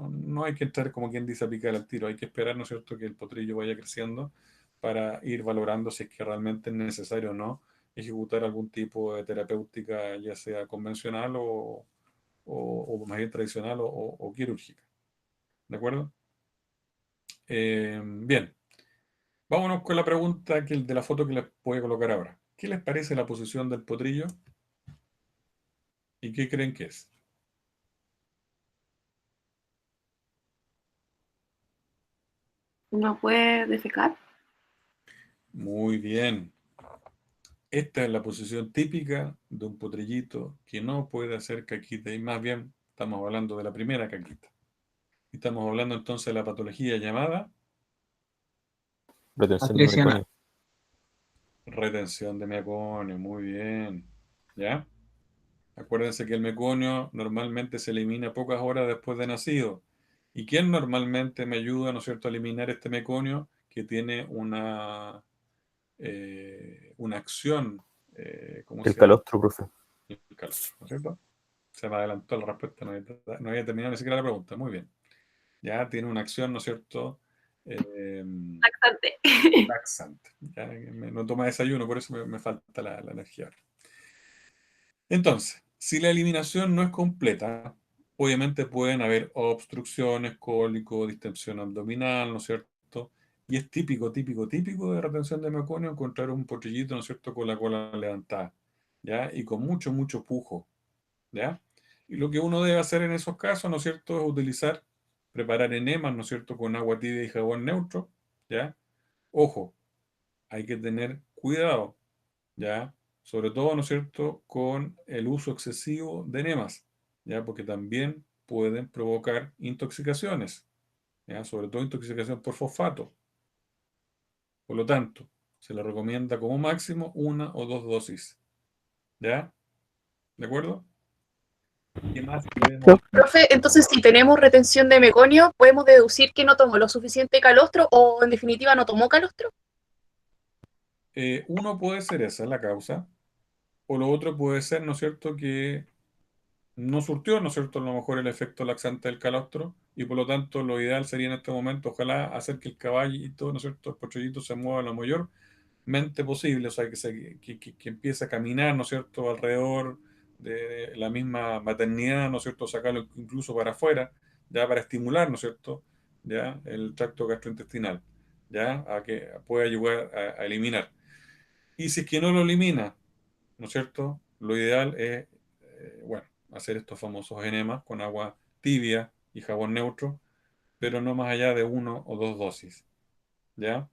no hay que entrar como quien dice a picar al tiro, hay que esperar, ¿no es cierto?, que el potrillo vaya creciendo para ir valorando si es que realmente es necesario o no ejecutar algún tipo de terapéutica, ya sea convencional o más bien tradicional o quirúrgica. ¿De acuerdo? Bien, vámonos con la pregunta de la foto que les voy a colocar ahora. ¿Qué les parece la posición del potrillo? ¿Y qué creen que es? No puede defecar. Muy bien. Esta es la posición típica de un potrillito que no puede hacer caquita. Y más bien, estamos hablando de la primera caquita. Estamos hablando entonces de la patología llamada Retención de Atresia anal. meconio. retención de meconio. Muy bien. ¿Ya? Acuérdense que el meconio normalmente se elimina pocas horas después de nacido. ¿Y quién normalmente me ayuda, ¿no es cierto?, a eliminar este meconio que tiene una acción, ¿cómo El se llama? calostro, profe. El calostro, ¿no es cierto? Se me adelantó la respuesta, no había terminado ni siquiera la pregunta. Muy bien. Ya tiene una acción, ¿no es cierto? Eh, Laxante. laxante. Ya, no toma desayuno, por eso me falta la energía ahora. Entonces, si la eliminación no es completa, obviamente pueden haber obstrucciones, cólico, distensión abdominal, ¿no es cierto? Y es típico de retención de meconio encontrar un potrillito, ¿no es cierto?, con la cola levantada, ¿ya? Y con mucho pujo, ¿ya? Y lo que uno debe hacer en esos casos, ¿no es cierto?, es preparar enemas, ¿no es cierto?, con agua tibia y jabón neutro, ¿ya? Ojo, hay que tener cuidado, ¿ya? Sobre todo, ¿no es cierto?, con el uso excesivo de enemas, ¿ya? Porque también pueden provocar intoxicaciones, ¿ya? Sobre todo intoxicación por fosfato. Por lo tanto, se le recomienda como máximo 1 o 2 dosis, ¿ya? ¿De acuerdo? ¿Qué más debemos hacer? Profe, entonces si tenemos retención de meconio, ¿podemos deducir que no tomó lo suficiente calostro o en definitiva no tomó calostro? Uno puede ser esa la causa, o lo otro puede ser, ¿no es cierto?, que no surtió, ¿no es cierto?, a lo mejor el efecto laxante del calostro, y por lo tanto lo ideal sería en este momento, ojalá, hacer que el caballito, ¿no es cierto?, el pochollito se mueva lo mayormente posible, o sea, que empiece a caminar, ¿no es cierto?, alrededor de la misma maternidad, ¿no es cierto?, sacarlo incluso para afuera, ya para estimular, ¿no es cierto?, ya el tracto gastrointestinal, ya a que pueda ayudar a eliminar. Y si es que no lo elimina, ¿no es cierto? Lo ideal es, bueno, hacer estos famosos enemas con agua tibia y jabón neutro, pero no más allá de 1 o 2 dosis, ¿ya?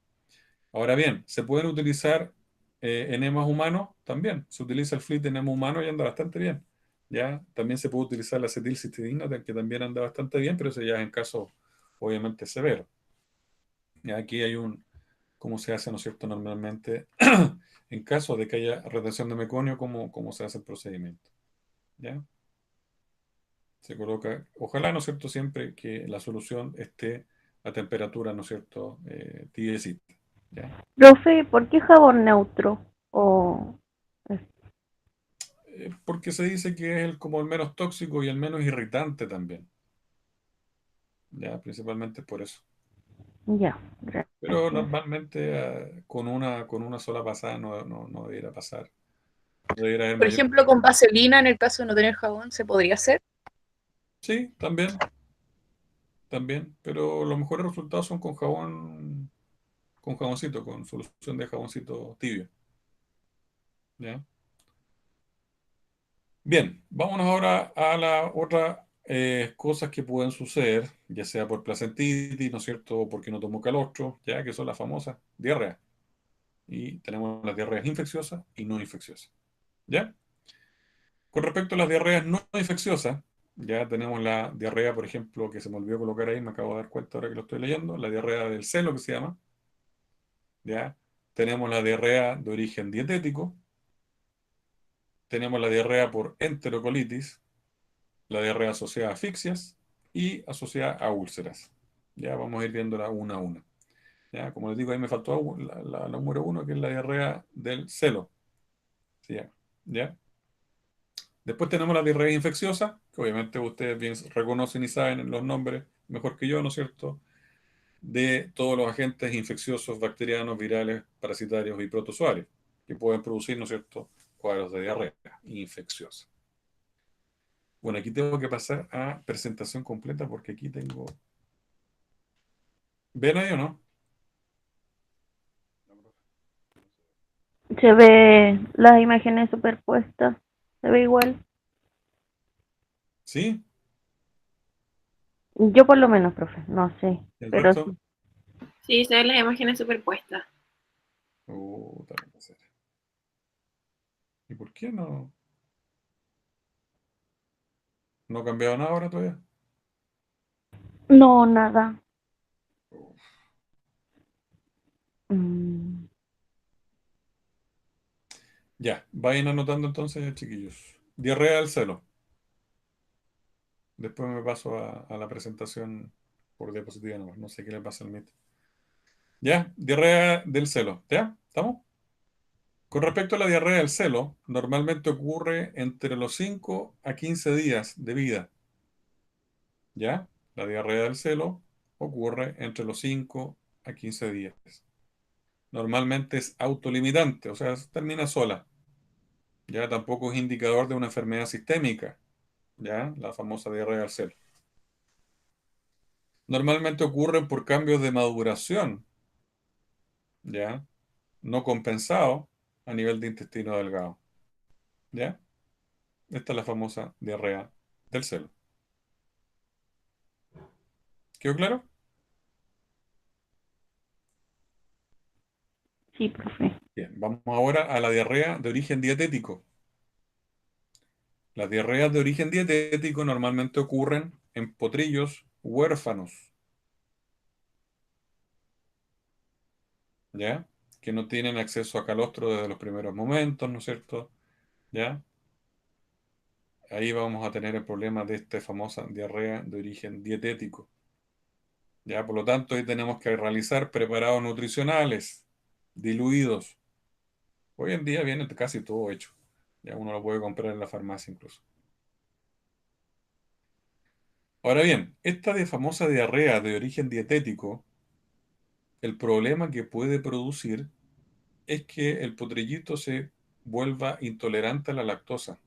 Ahora bien, ¿se pueden utilizar enemas humanos? También. Se utiliza el fluid enema humano y anda bastante bien, ¿ya? También se puede utilizar la acetilcisteína, que también anda bastante bien, pero eso ya es en caso, obviamente, severo. Y aquí hay cómo se hace, ¿no es cierto?, normalmente en caso de que haya retención de meconio, cómo se hace el procedimiento. ¿Ya? Se coloca, ojalá, ¿no es cierto?, siempre que la solución esté a temperatura, ¿no es cierto?, tibiecita. ¿Ya? Profe, ¿por qué jabón neutro? O Porque se dice que es como el menos tóxico y el menos irritante también. ¿Ya? Principalmente por eso. ya, Pero gracias. normalmente con una sola pasada no debiera pasar. No debiera haber Por mayor. ejemplo, con vaselina, en el caso de no tener jabón, ¿se podría hacer? Sí, también, pero los mejores resultados son con jaboncito, con solución de jaboncito tibio. ¿Ya? Bien, vámonos ahora a las otras cosas que pueden suceder, ya sea por placentitis, ¿no es cierto?, o porque no tomó calostro, ya que son las famosas diarreas. Y tenemos las diarreas infecciosas y no infecciosas. ¿Ya? Con respecto a las diarreas no infecciosas, Ya tenemos la diarrea, por ejemplo, que se me olvidó colocar ahí, me acabo de dar cuenta ahora que lo estoy leyendo, la diarrea del celo que se llama. ¿Ya? Tenemos la diarrea de origen dietético, tenemos la diarrea por enterocolitis, la diarrea asociada a asfixias y asociada a úlceras. Ya vamos a ir viéndola una a una. ¿Ya? Como les digo, ahí me faltó la número uno, que es la diarrea del celo. Se llama. ¿Ya? Después tenemos la diarrea infecciosa, que obviamente ustedes bien reconocen y saben los nombres mejor que yo, ¿no es cierto? De todos los agentes infecciosos, bacterianos, virales, parasitarios y protozoarios, que pueden producir, ¿no es cierto?, cuadros de diarrea infecciosa. Bueno, aquí tengo que pasar a presentación completa porque aquí tengo... ¿Ven ahí o no? Se ve las imágenes superpuestas. Se ve igual. ¿Sí? Yo por lo menos, profe. No sé. ¿El Pero resto? sí. Sí, se ven las imágenes superpuestas. También va a ser. ¿Y por qué no ha cambiado nada ahora todavía? No, nada. Uf. Mm, Ya, vayan anotando entonces, chiquillos. Diarrea del celo. Después me paso a la presentación por diapositiva nomás. No sé qué le pasa al Meet. Ya, diarrea del celo. ¿Ya? ¿Estamos? Con respecto a la diarrea del celo, normalmente ocurre entre los 5 a 15 días de vida. ¿Ya? La diarrea del celo ocurre entre los 5 a 15 días. Normalmente es autolimitante, o sea, termina sola. Ya tampoco es indicador de una enfermedad sistémica. ¿Ya? La famosa diarrea del celo. Normalmente ocurren por cambios de maduración, ¿ya? No compensado a nivel de intestino delgado, ¿ya? Esta es la famosa diarrea del celo. ¿Quedó claro? sí, profe. Bien, vamos ahora a la diarrea de origen dietético. Las diarreas de origen dietético normalmente ocurren en potrillos huérfanos, ¿ya? Que no tienen acceso a calostro desde los primeros momentos, ¿no es cierto? ¿Ya? Ahí vamos a tener el problema de esta famosa diarrea de origen dietético. ¿Ya? Por lo tanto, ahí tenemos que realizar preparados nutricionales diluidos. Hoy en día viene casi todo hecho. Ya uno lo puede comprar en la farmacia incluso. Ahora bien, esta famosa diarrea de origen dietético, el problema que puede producir es que el potrillito se vuelva intolerante a la lactosa,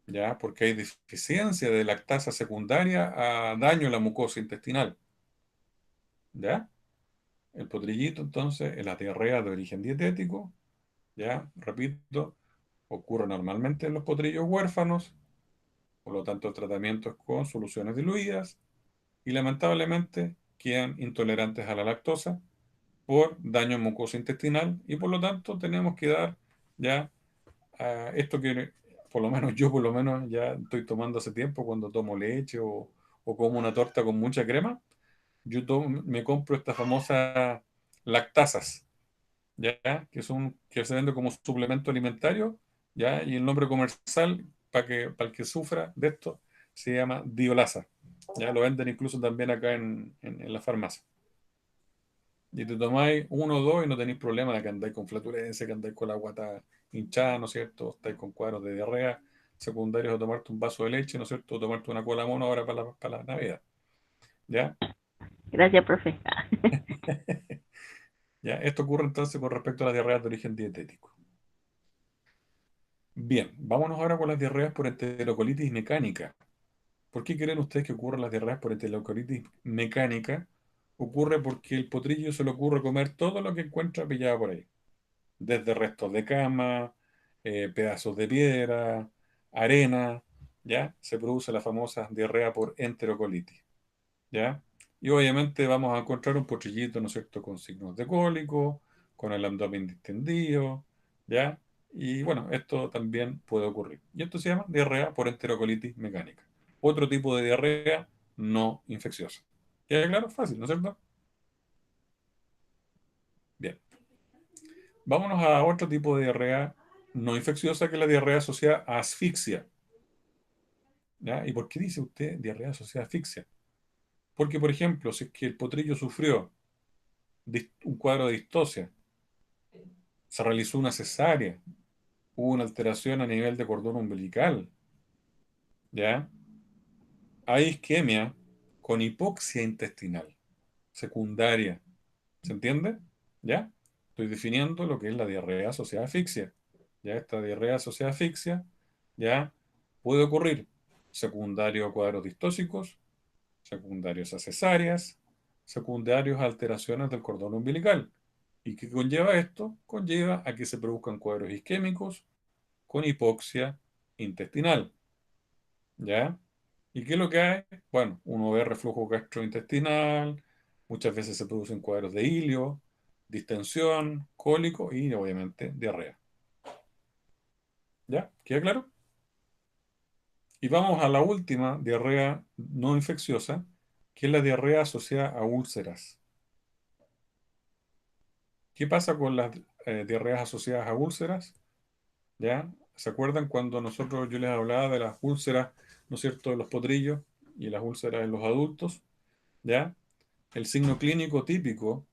¿ya? Porque hay deficiencia de lactasa secundaria a daño a la mucosa intestinal, ¿ya? El potrillito, entonces, en la diarrea de origen dietético, ¿ya? Repito, ocurre normalmente en los potrillos huérfanos, por lo tanto, el tratamiento es con soluciones diluidas y lamentablemente quedan intolerantes a la lactosa por daño mucoso intestinal y por lo tanto tenemos que dar ya esto que por lo menos yo por lo menos ya estoy tomando hace tiempo cuando tomo leche o como una torta con mucha crema, me compro estas famosas lactasas, ya que se vende como suplemento alimentario, ya, y el nombre comercial para el que sufra de esto se llama Diolasa. Ya lo venden incluso también acá en la farmacia. Y te tomáis uno o dos y no tenéis problema de que andáis con flatulencia, que andáis con la guata hinchada, ¿no es cierto? Estáis con cuadros de diarrea secundarios de tomarte un vaso de leche, ¿no es cierto? O tomarte una cola mono ahora para la Navidad. ¿Ya? Gracias, profe. ¿Ya? Esto ocurre entonces con respecto a las diarreas de origen dietético. Bien, vámonos ahora con las diarreas por enterocolitis mecánica. ¿Por qué creen ustedes que ocurren las diarreas por enterocolitis mecánica? Ocurre porque el potrillo se le ocurre comer todo lo que encuentra pillado por ahí. Desde restos de cama, pedazos de piedra, arena, ¿ya? Se produce la famosa diarrea por enterocolitis, ¿ya? Y obviamente vamos a encontrar un potrillito, ¿no es cierto?, con signos de cólico, con el abdomen distendido, ¿ya? Y bueno, esto también puede ocurrir. Y esto se llama diarrea por enterocolitis mecánica. Otro tipo de diarrea no infecciosa. ¿Queda claro? Fácil, ¿no es cierto? Bien. Vámonos a otro tipo de diarrea no infecciosa, que es la diarrea asociada a asfixia. ¿Ya? ¿Y por qué dice usted diarrea asociada a asfixia? Porque, por ejemplo, si es que el potrillo sufrió un cuadro de distocia, se realizó una cesárea, hubo una alteración a nivel de cordón umbilical, ¿ya? Hay isquemia con hipoxia intestinal secundaria. ¿Se entiende? ¿Ya? Estoy definiendo lo que es la diarrea asociada a asfixia. ¿Ya? Esta diarrea asociada a asfixia, ¿ya? Puede ocurrir secundario a cuadros distóxicos, secundarios a cesáreas, secundarios a alteraciones del cordón umbilical. ¿Y qué conlleva esto? Conlleva a que se produzcan cuadros isquémicos con hipoxia intestinal. ¿Ya? ¿Y qué es lo que hay? Bueno, uno ve reflujo gastrointestinal, muchas veces se producen cuadros de hilio, distensión, cólico y obviamente diarrea. ¿Ya? ¿Queda claro? Y vamos a la última diarrea no infecciosa, que es la diarrea asociada a úlceras. ¿Qué pasa con las diarreas asociadas a úlceras? ¿Ya? ¿Se acuerdan cuando yo les hablaba de las úlceras, ¿no es cierto?, de los potrillos y las úlceras en los adultos? ¿Ya? El signo clínico típico,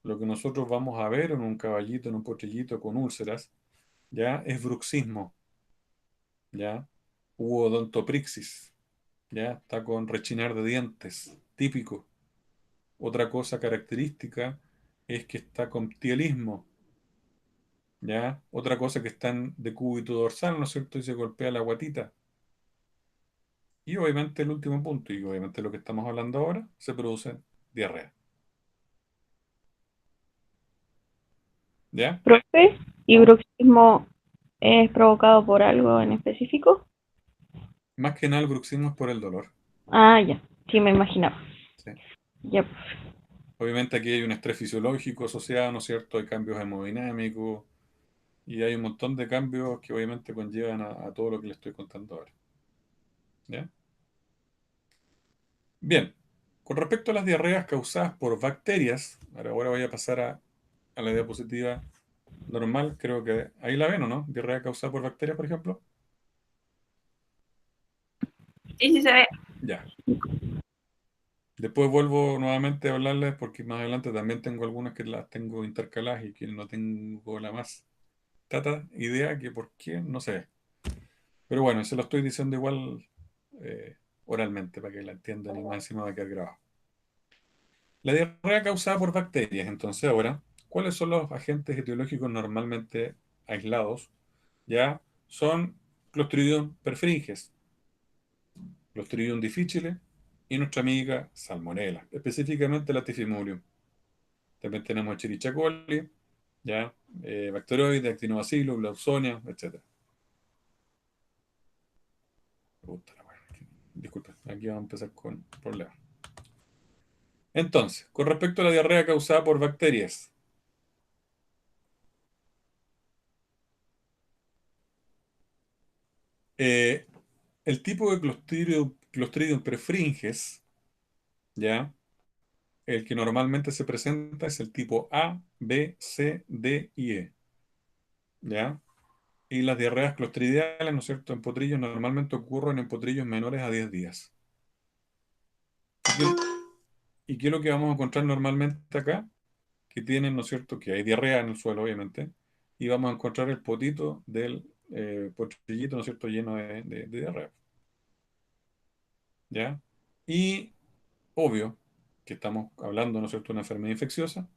lo que nosotros vamos a ver en un caballito, en un potrillito con úlceras, ¿ya? Es bruxismo, ¿ya? U odontoprixis, ¿ya? Está con rechinar de dientes, típico. Otra cosa característica es que está con tielismo, ¿ya? Otra cosa que está en decúbito dorsal, ¿no es cierto? Y se golpea la guatita. Y obviamente el último punto, y obviamente lo que estamos hablando ahora, se produce diarrea, ¿ya? Profe, ¿y bruxismo es provocado por algo en específico? Más que nada el bruxismo es por el dolor, Ah, ya, sí me imaginaba. ¿sí? Ya, profe. Obviamente aquí hay un estrés fisiológico asociado, ¿no es cierto? Hay cambios hemodinámicos y hay un montón de cambios que obviamente conllevan a todo lo que le estoy contando ahora, ¿ya? Bien, con respecto a las diarreas causadas por bacterias, ahora voy a pasar a la diapositiva normal, creo que ahí la ven, ¿o no? Diarrea causada por bacterias, por ejemplo. Sí, sí se ve. Ya. Después vuelvo nuevamente a hablarles porque más adelante también tengo algunas que las tengo intercaladas y que no tengo la más tata idea que por qué, no sé. Pero bueno, se lo estoy diciendo igual oralmente para que la entiendan y más encima va a quedar grabado. La diarrea causada por bacterias, entonces ahora, ¿cuáles son los agentes etiológicos normalmente aislados? Ya son Clostridium perfringens, Clostridium difficile y nuestra amiga Salmonella, específicamente la Tifimurium. También tenemos Escherichia coli, ya, Bacteroides, Actinobacillus, Lawsonia, etc. Puta la wea. Disculpe, aquí vamos a empezar con problemas. Entonces, con respecto a la diarrea causada por bacterias, eh, el tipo de Clostridium perfringens, ¿ya? El que normalmente se presenta es el tipo A, B, C, D y E, ¿ya? Y las diarreas clostridiales, ¿no es cierto?, en potrillos normalmente ocurren en potrillos menores a 10 días. ¿Y qué es lo que vamos a encontrar normalmente acá? Que tienen, ¿no es cierto?, que hay diarrea en el suelo, obviamente, y vamos a encontrar el potito del potrillito, ¿no es cierto?, lleno de diarrea, ¿ya? Y obvio que estamos hablando, ¿no es cierto?, de una enfermedad infecciosa,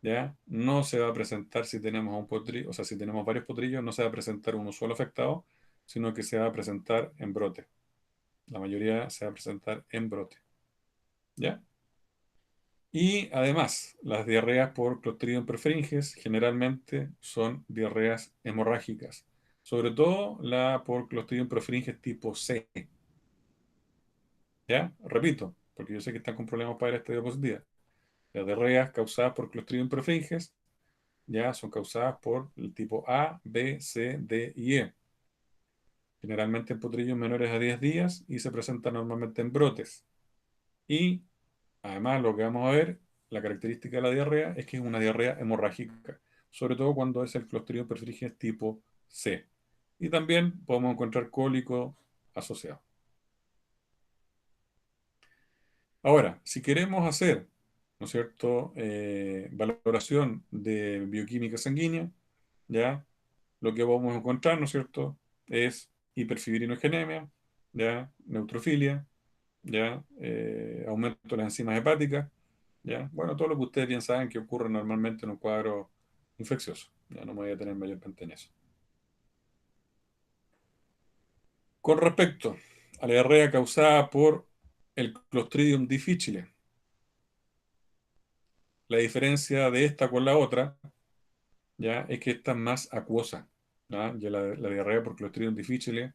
¿ya? No se va a presentar si tenemos un potrillo, o sea, si tenemos varios potrillos, no se va a presentar uno solo afectado, sino que se va a presentar en brote. La mayoría se va a presentar en brote, ¿ya? Y además, las diarreas por Clostridium perfringens generalmente son diarreas hemorrágicas, sobre todo la por Clostridium perfringens tipo C, ¿ya? Repito, porque yo sé que están con problemas para esta diapositiva. Las diarreas causadas por Clostridium perfringens, ya son causadas por el tipo A, B, C, D y E. Generalmente en potrillos menores a 10 días y se presentan normalmente en brotes. Y además lo que vamos a ver, la característica de la diarrea es que es una diarrea hemorrágica, sobre todo cuando es el Clostridium perfringens tipo C. Y también podemos encontrar cólico asociado. Ahora, si queremos hacer, ¿no es cierto?, valoración de bioquímica sanguínea, ya lo que vamos a encontrar, ¿no es cierto?, es hiperfibrinogenemia, ya neutrofilia, ya aumento de las enzimas hepáticas, ya bueno, todo lo que ustedes bien saben que ocurre normalmente en un cuadro infeccioso. Ya no me voy a tener mayor cuenta en eso. Con respecto a la diarrea causada por el Clostridium difficile, la diferencia de esta con la otra, ya, es que esta es más acuosa, ¿ya? Ya la diarrea por Clostridium difficile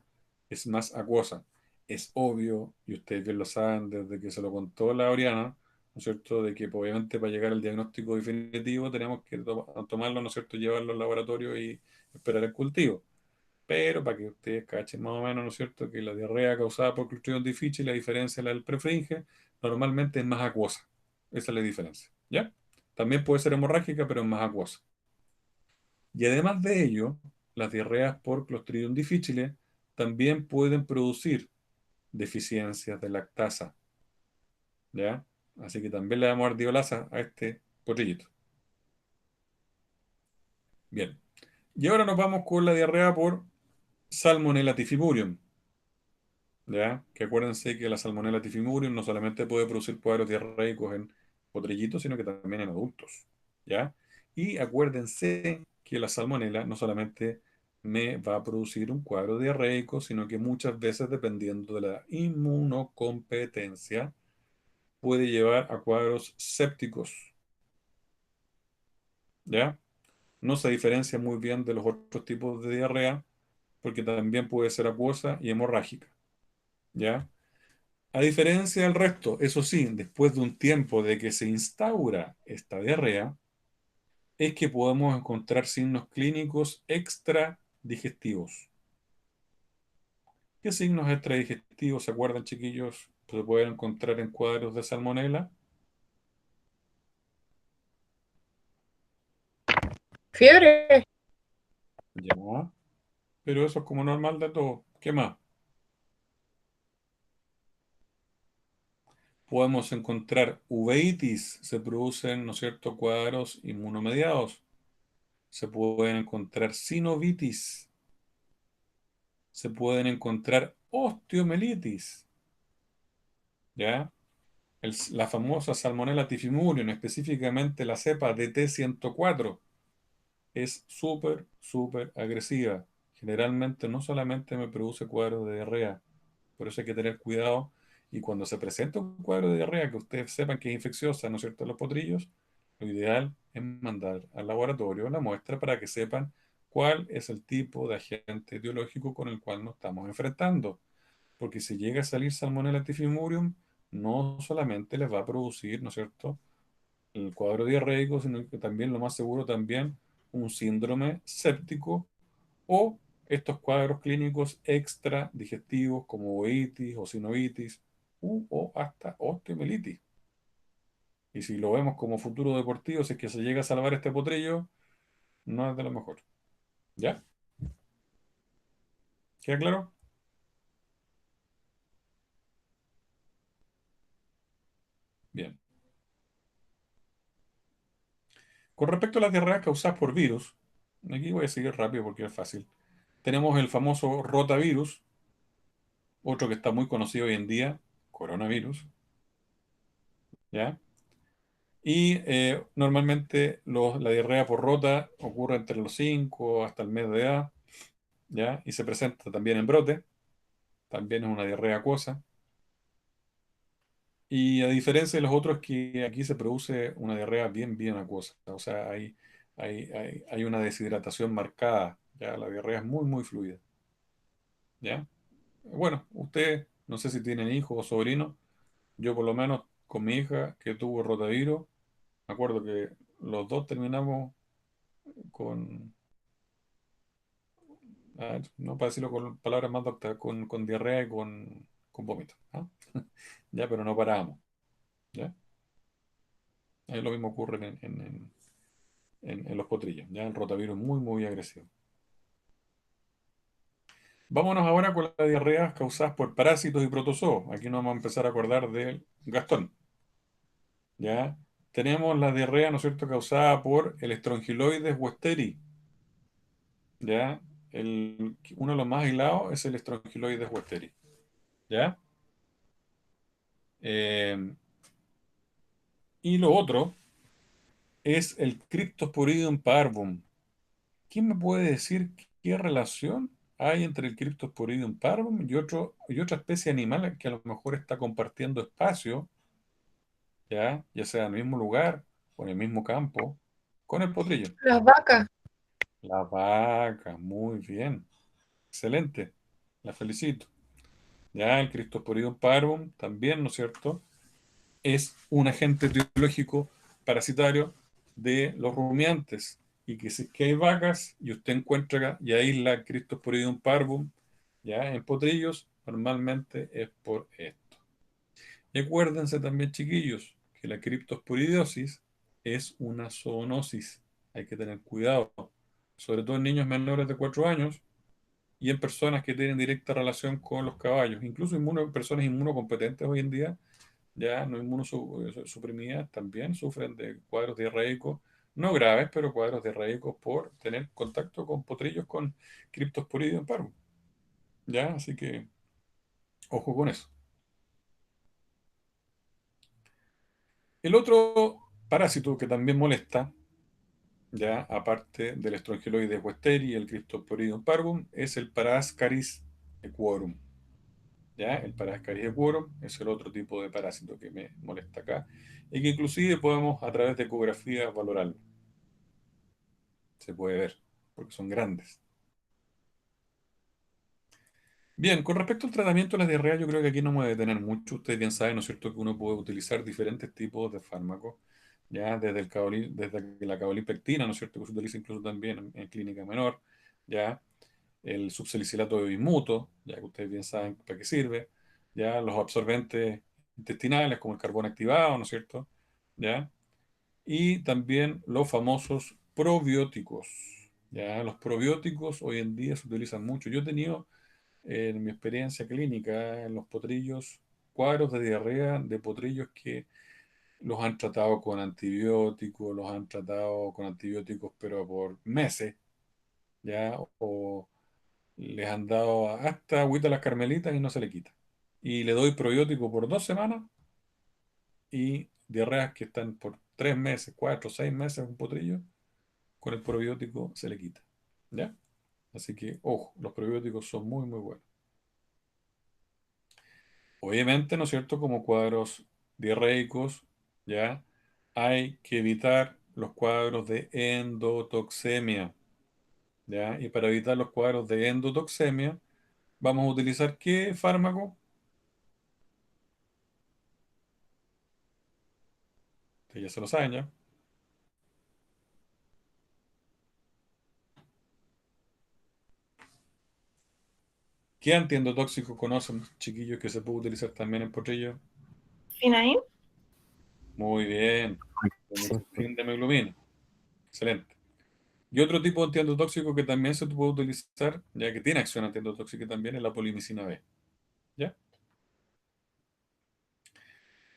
es más acuosa. Es obvio, y ustedes bien lo saben desde que se lo contó la Oriana, ¿no es cierto?, de que pues, obviamente para llegar al diagnóstico definitivo tenemos que tomarlo, ¿no es cierto?, llevarlo al laboratorio y esperar el cultivo. Pero para que ustedes cachen más o menos, ¿no es cierto?, que la diarrea causada por Clostridium difficile, a diferencia de la del prefringe, normalmente es más acuosa. Esa es la diferencia, ¿ya? También puede ser hemorrágica, pero es más acuosa. Y además de ello, las diarreas por Clostridium difficile también pueden producir deficiencias de lactasa, ¿ya? Así que también le damos ardiolasa a este potillito. Bien. Y ahora nos vamos con la diarrea por Salmonella typhimurium, ¿ya? Que acuérdense que la Salmonella typhimurium no solamente puede producir cuadros diarreicos en potrillitos, sino que también en adultos, ¿ya? Y acuérdense que la Salmonella no solamente me va a producir un cuadro diarreico, sino que muchas veces, dependiendo de la inmunocompetencia, puede llevar a cuadros sépticos, ¿ya? No se diferencia muy bien de los otros tipos de diarrea, porque también puede ser acuosa y hemorrágica, ¿ya? A diferencia del resto, eso sí, después de un tiempo de que se instaura esta diarrea, es que podemos encontrar signos clínicos extradigestivos. ¿Qué signos extradigestivos se acuerdan, chiquillos? Se pueden encontrar en cuadros de salmonela. Fiebre. Ya, pero eso es como normal de todo. ¿Qué más? Podemos encontrar uveitis, se producen, ¿no es cierto?, cuadros inmunomediados. Se pueden encontrar sinovitis, se pueden encontrar osteomelitis, ¿ya? La famosa Salmonella typhimurium, específicamente la cepa DT104, es súper, súper agresiva. Generalmente no solamente me produce cuadros de diarrea, por eso hay que tener cuidado. Y cuando se presenta un cuadro de diarrea que ustedes sepan que es infecciosa, ¿no es cierto?, los potrillos, lo ideal es mandar al laboratorio la muestra para que sepan cuál es el tipo de agente etiológico con el cual nos estamos enfrentando. Porque si llega a salir Salmonella typhimurium, no solamente les va a producir, ¿no es cierto?, el cuadro diarreico, sino que también, lo más seguro, también un síndrome séptico o estos cuadros clínicos extra digestivos como uveitis o sinovitis o hasta osteomelitis. Y si lo vemos como futuro deportivo, si es que se llega a salvar este potrillo, no es de lo mejor. ¿Ya? ¿Queda claro? Bien. Con respecto a las diarreas causadas por virus, aquí voy a seguir rápido porque es fácil. Tenemos el famoso rotavirus, otro que está muy conocido hoy en día, coronavirus, ¿ya? Y normalmente la diarrea por rota ocurre entre los 5 hasta el mes de edad, ¿ya? Y se presenta también en brote, también es una diarrea acuosa. Y a diferencia de los otros, que aquí se produce una diarrea bien, bien acuosa, o sea, hay una deshidratación marcada, ¿ya? La diarrea es muy, muy fluida, ¿ya? Bueno, usted, no sé si tienen hijos o sobrinos, yo por lo menos con mi hija que tuvo rotavirus, me acuerdo que los dos terminamos con no para decirlo con palabras más doctas, con diarrea y con vómito. ¿Ah? Ya, pero no parábamos. ¿Ya? Ahí lo mismo ocurre en los potrillos. ¿Ya? El rotavirus es muy, muy agresivo. Vámonos ahora con las diarreas causadas por parásitos y protozoos. Aquí nos vamos a empezar a acordar del Gastón. ¿Ya? Tenemos la diarrea, ¿no es cierto?, causada por el Strongyloides westeri. ¿Ya? Uno de los más aislados es el Strongyloides westeri. ¿Ya? Eh, y lo otro es el Cryptosporidium parvum. ¿Quién me puede decir qué relación hay entre el Cryptosporidium parvum y otra especie animal que a lo mejor está compartiendo espacio, ya sea en el mismo lugar o en el mismo campo, con el potrillo? Las vacas. La vaca, muy bien, excelente, la felicito. Ya el Cryptosporidium parvum también, ¿no es cierto?, es un agente etiológico parasitario de los rumiantes. Y que si es que hay vacas y usted encuentra y aísla Cryptosporidium parvum, ya en potrillos, normalmente es por esto. Y acuérdense también, chiquillos, que la criptosporidiosis es una zoonosis. Hay que tener cuidado, sobre todo en niños menores de 4 años y en personas que tienen directa relación con los caballos. Incluso personas inmunocompetentes hoy en día, ya no inmunosuprimidas, también sufren de cuadros diarreicos, no graves, pero cuadros diarreicos por tener contacto con potrillos con Cryptosporidium parvum. ¿Ya? Así que ojo con eso. El otro parásito que también molesta, ya aparte del Strongyloides westeri y el Cryptosporidium parvum, es el Parascaris equorum. ¿Ya? El Parascaris equorum es el otro tipo de parásito que me molesta acá y que inclusive podemos a través de ecografía valorarlo. Se puede ver, porque son grandes. Bien, con respecto al tratamiento de las diarreas, yo creo que aquí no me voy a detener mucho. Ustedes bien saben, ¿no es cierto?, que uno puede utilizar diferentes tipos de fármacos, ya desde la cabalipectina, ¿no es cierto?, que se utiliza incluso también en clínica menor, ya el subsalicilato de bismuto, ya que ustedes bien saben para qué sirve, ya los absorbentes intestinales como el carbón activado, ¿no es cierto?, ya, y también los famosos probióticos. Ya, los probióticos hoy en día se utilizan mucho. Yo he tenido en mi experiencia clínica en los potrillos cuadros de diarrea de potrillos que los han tratado con antibióticos, los han tratado con antibióticos pero por meses, ya, o les han dado hasta agüita a las carmelitas y no se le quita. Y le doy probiótico por 2 semanas y diarreas que están por 3 meses, 4, 6 meses un potrillo, con el probiótico se le quita. ¿Ya? Así que, ojo, los probióticos son muy, muy buenos. Obviamente, ¿no es cierto? Como cuadros diarreicos, ¿ya? Hay que evitar los cuadros de endotoxemia, ¿ya? Y para evitar los cuadros de endotoxemia, vamos a utilizar ¿qué fármaco? Ustedes ya se lo saben, ¿ya? ¿Qué antiendotóxico conocen, chiquillos, que se puede utilizar también en potrillo? Finaim. Muy bien. Sí. Fin de hemoglobina. Excelente. Y otro tipo de antiendotóxico que también se puede utilizar, ya que tiene acción antiendotóxica también, es la polimicina B. ¿Ya?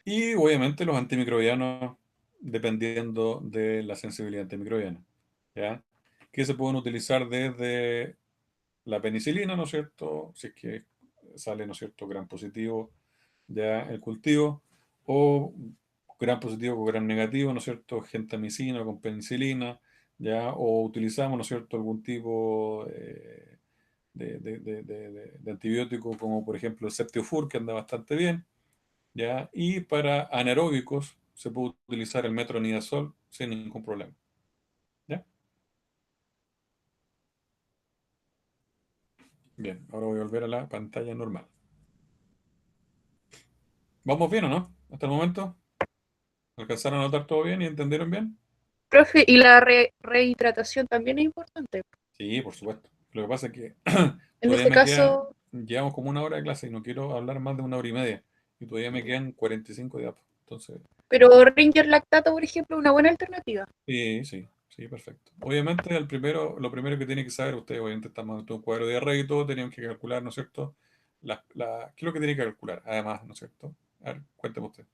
Y obviamente los antimicrobianos, dependiendo de la sensibilidad antimicrobiana. ¿Ya? Que se pueden utilizar desde la penicilina, ¿no es cierto? Si es que sale, ¿no es cierto?, gran positivo ya el cultivo, o gran positivo con gran negativo, ¿no es cierto?, gentamicina con penicilina, ya, o utilizamos, ¿no es cierto?, algún tipo de antibiótico como por ejemplo el Ceftiofur, que anda bastante bien, ya, y para anaeróbicos se puede utilizar el metronidazol sin ningún problema, ¿ya? Bien, ahora voy a volver a la pantalla normal. ¿Vamos bien o no? ¿Hasta el momento? ¿Alcanzaron a notar todo bien y entendieron bien? Profe, y la rehidratación también es importante. Sí, por supuesto. Lo que pasa es que En todavía este me queda, caso, llevamos como una hora de clase y no quiero hablar más de una hora y media. Y todavía me quedan 45 diapos. Entonces, pero Ringer lactato, por ejemplo, es una buena alternativa. sí, sí, sí, perfecto. Obviamente, lo primero que tiene que saber, usted obviamente estamos en un cuadro de diarrea y todo, tenemos que calcular, ¿no es cierto? ¿Qué es lo que tiene que calcular? Además, ¿no es cierto? A ver, cuénteme usted,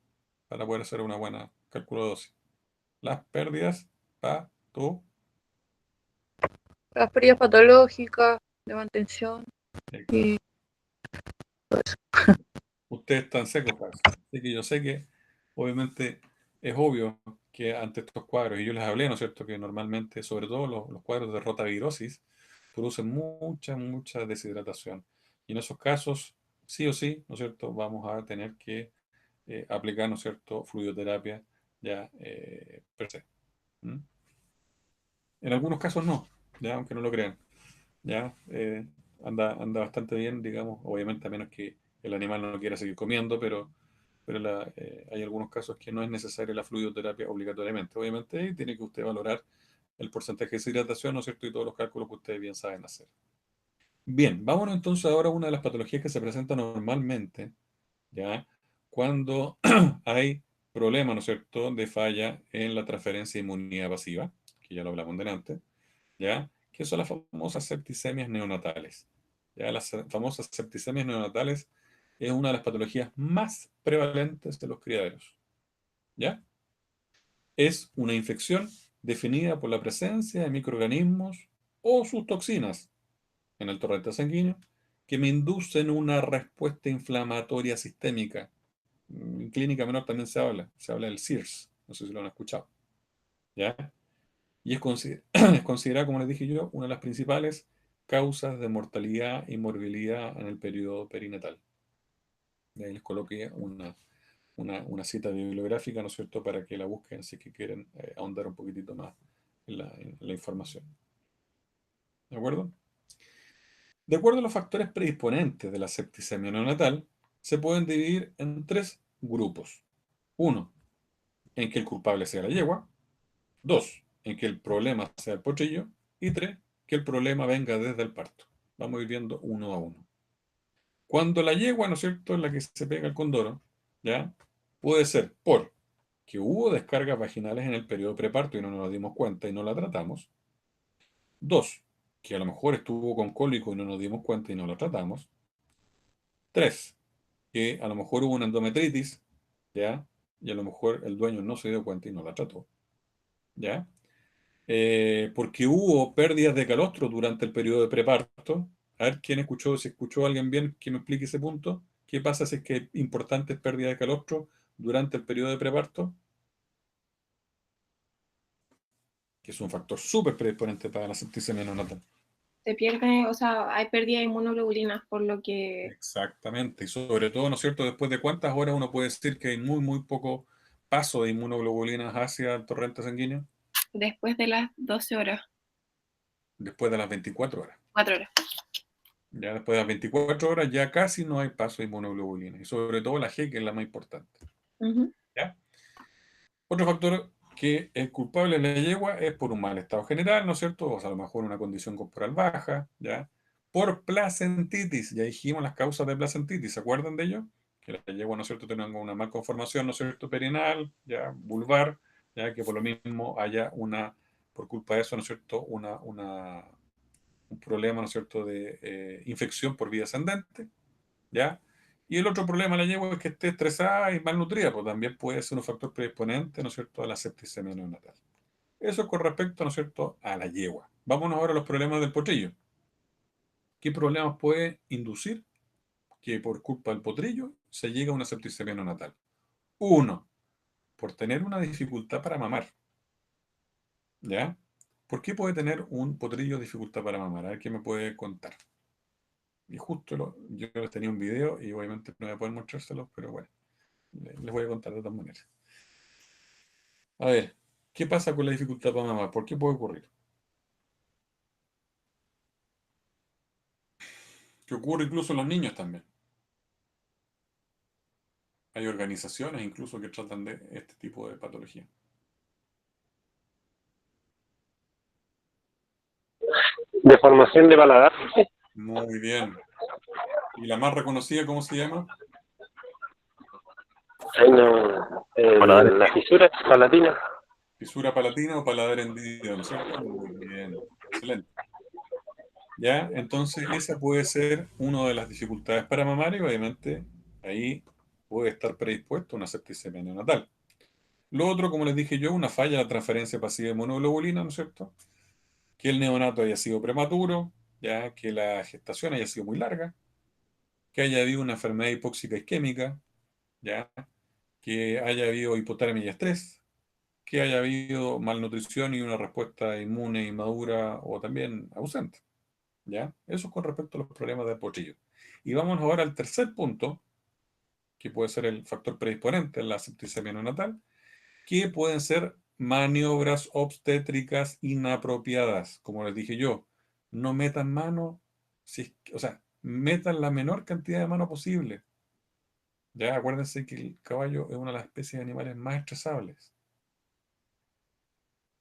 para poder hacer una buena cálculo de dosis. Las pérdidas tu. Las pérdidas patológicas, de mantención y todo eso. Ustedes están secos para eso. Así que yo sé que, obviamente, es obvio que ante estos cuadros, y yo les hablé, ¿no es cierto?, que normalmente, sobre todo los cuadros de rotavirosis, producen mucha deshidratación. Y en esos casos, sí o sí, ¿no es cierto?, vamos a tener que aplicar, ¿no es cierto?, fluidoterapia ya per se. ¿Mm? En algunos casos no, ya, aunque no lo crean. Ya, anda bastante bien, digamos, obviamente a menos que el animal no quiera seguir comiendo, pero hay algunos casos que no es necesaria la fluidoterapia obligatoriamente. Obviamente ahí tiene que usted valorar el porcentaje de deshidratación, ¿no es cierto? Y todos los cálculos que ustedes bien saben hacer. Bien, vámonos entonces ahora a una de las patologías que se presenta normalmente, ¿ya? Cuando hay problemas, ¿no es cierto?, de falla en la transferencia de inmunidad pasiva, que ya lo hablamos delante, ¿ya? Que son las famosas septicemias neonatales. ¿Ya? Las famosas septicemias neonatales es una de las patologías más prevalentes de los criaderos. ¿Ya? Es una infección definida por la presencia de microorganismos o sus toxinas en el torrente sanguíneo que me inducen una respuesta inflamatoria sistémica. En clínica menor también se habla del SIRS, no sé si lo han escuchado. ¿Ya? Y es considerada, como les dije yo, una de las principales causas de mortalidad y morbilidad en el periodo perinatal. Y ahí les coloqué una cita bibliográfica, ¿no es cierto?, para que la busquen si es que quieren ahondar un poquitito más en la información. ¿De acuerdo? De acuerdo a los factores predisponentes de la septicemia neonatal, se pueden dividir en tres grupos. Uno, en que el culpable sea la yegua. Dos, en que el problema sea el potrillo. Y tres, que el problema venga desde el parto. Vamos a ir viendo uno a uno. Cuando la yegua, ¿no es cierto?, es la que se pega el condoro, ¿ya? Puede ser por que hubo descargas vaginales en el periodo preparto y no nos dimos cuenta y no la tratamos. Dos, que a lo mejor estuvo con cólico y no nos dimos cuenta y no la tratamos. Tres, que a lo mejor hubo una endometritis, ¿ya? Y a lo mejor el dueño no se dio cuenta y no la trató, ¿ya? Porque hubo pérdidas de calostro durante el periodo de preparto. A ver quién escuchó, si escuchó alguien bien que me explique ese punto. ¿Qué pasa si es que hay importantes pérdidas de calostro durante el periodo de preparto? Que es un factor súper predisponente para la septicemia neonatal. Se pierde, o sea, hay pérdida de inmunoglobulinas, por lo que Exactamente. Y sobre todo, ¿no es cierto?, después de cuántas horas uno puede decir que hay muy poco paso de inmunoglobulinas hacia el torrente sanguíneo. después de las 12 horas, Después de las 24 horas. 4 horas. Ya después de las 24 horas ya casi no hay paso de inmunoglobulina. Y sobre todo la G, que es la más importante. Ujú. ¿Ya? Otro factor que es culpable en la yegua es por un mal estado general, ¿no es cierto? O sea, a lo mejor una condición corporal baja, ¿ya? Por placentitis, ya dijimos las causas de placentitis, ¿se acuerdan de ello? Que la yegua, ¿no es cierto?, tenga una malconformación, ¿no es cierto?, perineal, ya, vulvar, ya, que por lo mismo haya por culpa de eso, ¿no es cierto?, un problema, ¿no es cierto?, de infección por vía ascendente, ¿ya? Y el otro problema de la yegua es que esté estresada y malnutrida, pues también puede ser un factor predisponente, ¿no es cierto?, a la septicemia neonatal. Eso con respecto, ¿no es cierto?, a la yegua. Vámonos ahora a los problemas del potrillo. ¿Qué problemas puede inducir que por culpa del potrillo se llegue a una septicemia neonatal? Uno, por tener una dificultad para mamar, ¿ya? ¿Por qué puede tener un potrillo dificultad para mamar? A ver, ¿qué me puede contar? Y justo yo tenía un video y obviamente no voy a poder mostrárselo, pero bueno, les voy a contar de todas maneras. A ver, ¿qué pasa con la dificultad para mamar? ¿Por qué puede ocurrir? Que ocurre incluso en los niños también. Hay organizaciones incluso que tratan de este tipo de patología. Deformación de paladar. Muy bien. ¿Y la más reconocida cómo se llama? Ahí no, Paladar la fisura palatina. Fisura palatina o paladar hendido, ¿no es cierto? Muy bien. Excelente. ¿Ya? Entonces, esa puede ser una de las dificultades para mamar y obviamente ahí puede estar predispuesto a una septicemia neonatal. Lo otro, como les dije yo, una falla en la transferencia pasiva de inmunoglobulina, ¿no es cierto? Que el neonato haya sido prematuro, ya que la gestación haya sido muy larga, que haya habido una enfermedad hipóxica isquémica, ya que haya habido hipotermia y estrés, que haya habido malnutrición y una respuesta inmune inmadura o también ausente. ¿Ya? Eso con respecto a los problemas de pochillo. Y vamos ahora al tercer punto, que puede ser el factor predisponente en la septicemia neonatal, que pueden ser maniobras obstétricas inapropiadas. Como les dije yo, no metan mano, o sea, metan la menor cantidad de mano posible. Ya acuérdense que el caballo es una de las especies de animales más estresables.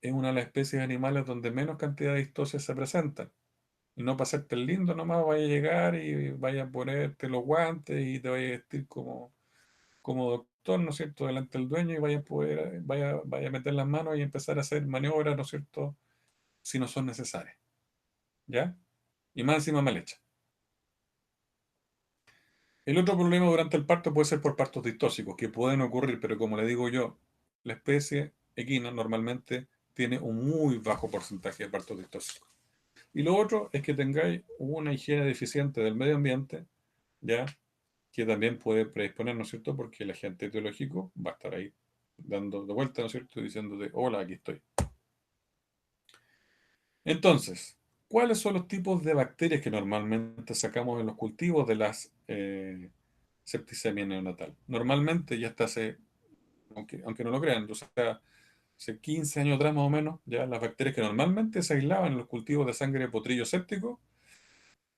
Es una de las especies de animales donde menos cantidad de histocias se presentan. Y no para hacerte el lindo nomás, vaya a llegar y vaya a ponerte los guantes y te vaya a vestir como doctor, ¿no es cierto?, delante del dueño y vaya a meter las manos y empezar a hacer maniobras, ¿no es cierto?, si no son necesarias. ¿Ya? Y más encima mal hecha. El otro problema durante el parto puede ser por partos distóxicos, que pueden ocurrir, pero como le digo yo, la especie equina normalmente tiene un muy bajo porcentaje de partos distóxicos. Y lo otro es que tengáis una higiene deficiente del medio ambiente, ¿ya? Que también puede predisponer, ¿no es cierto? Porque el agente etiológico va a estar ahí dando de vuelta, ¿no es cierto? Diciéndote, hola, aquí estoy. Entonces, ¿cuáles son los tipos de bacterias que normalmente sacamos en los cultivos de las septicemia neonatal? Normalmente, ya hasta aunque no lo crean, o sea, hace 15 años atrás más o menos, ya las bacterias que normalmente se aislaban en los cultivos de sangre de potrillo séptico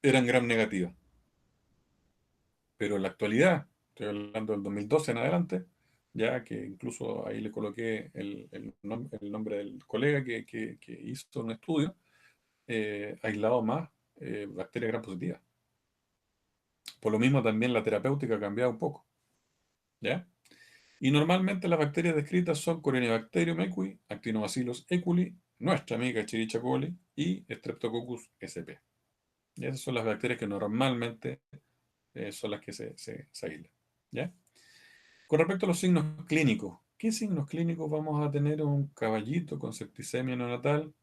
eran gram negativas. Pero en la actualidad, estoy hablando del 2012 en adelante, ya que incluso ahí le coloqué el nombre del colega que hizo un estudio, aislado más bacterias gram positivas. Por lo mismo también la terapéutica ha cambiado un poco, ¿ya? Y normalmente las bacterias descritas son Corynebacterium equi, Actinobacillus eculi, nuestra amiga Escherichia coli y Streptococcus sp. Y esas son las bacterias que normalmente son las que se aíslan, ¿ya? Con respecto a los signos clínicos, ¿qué signos clínicos vamos a tener en un caballito con septicemia neonatal?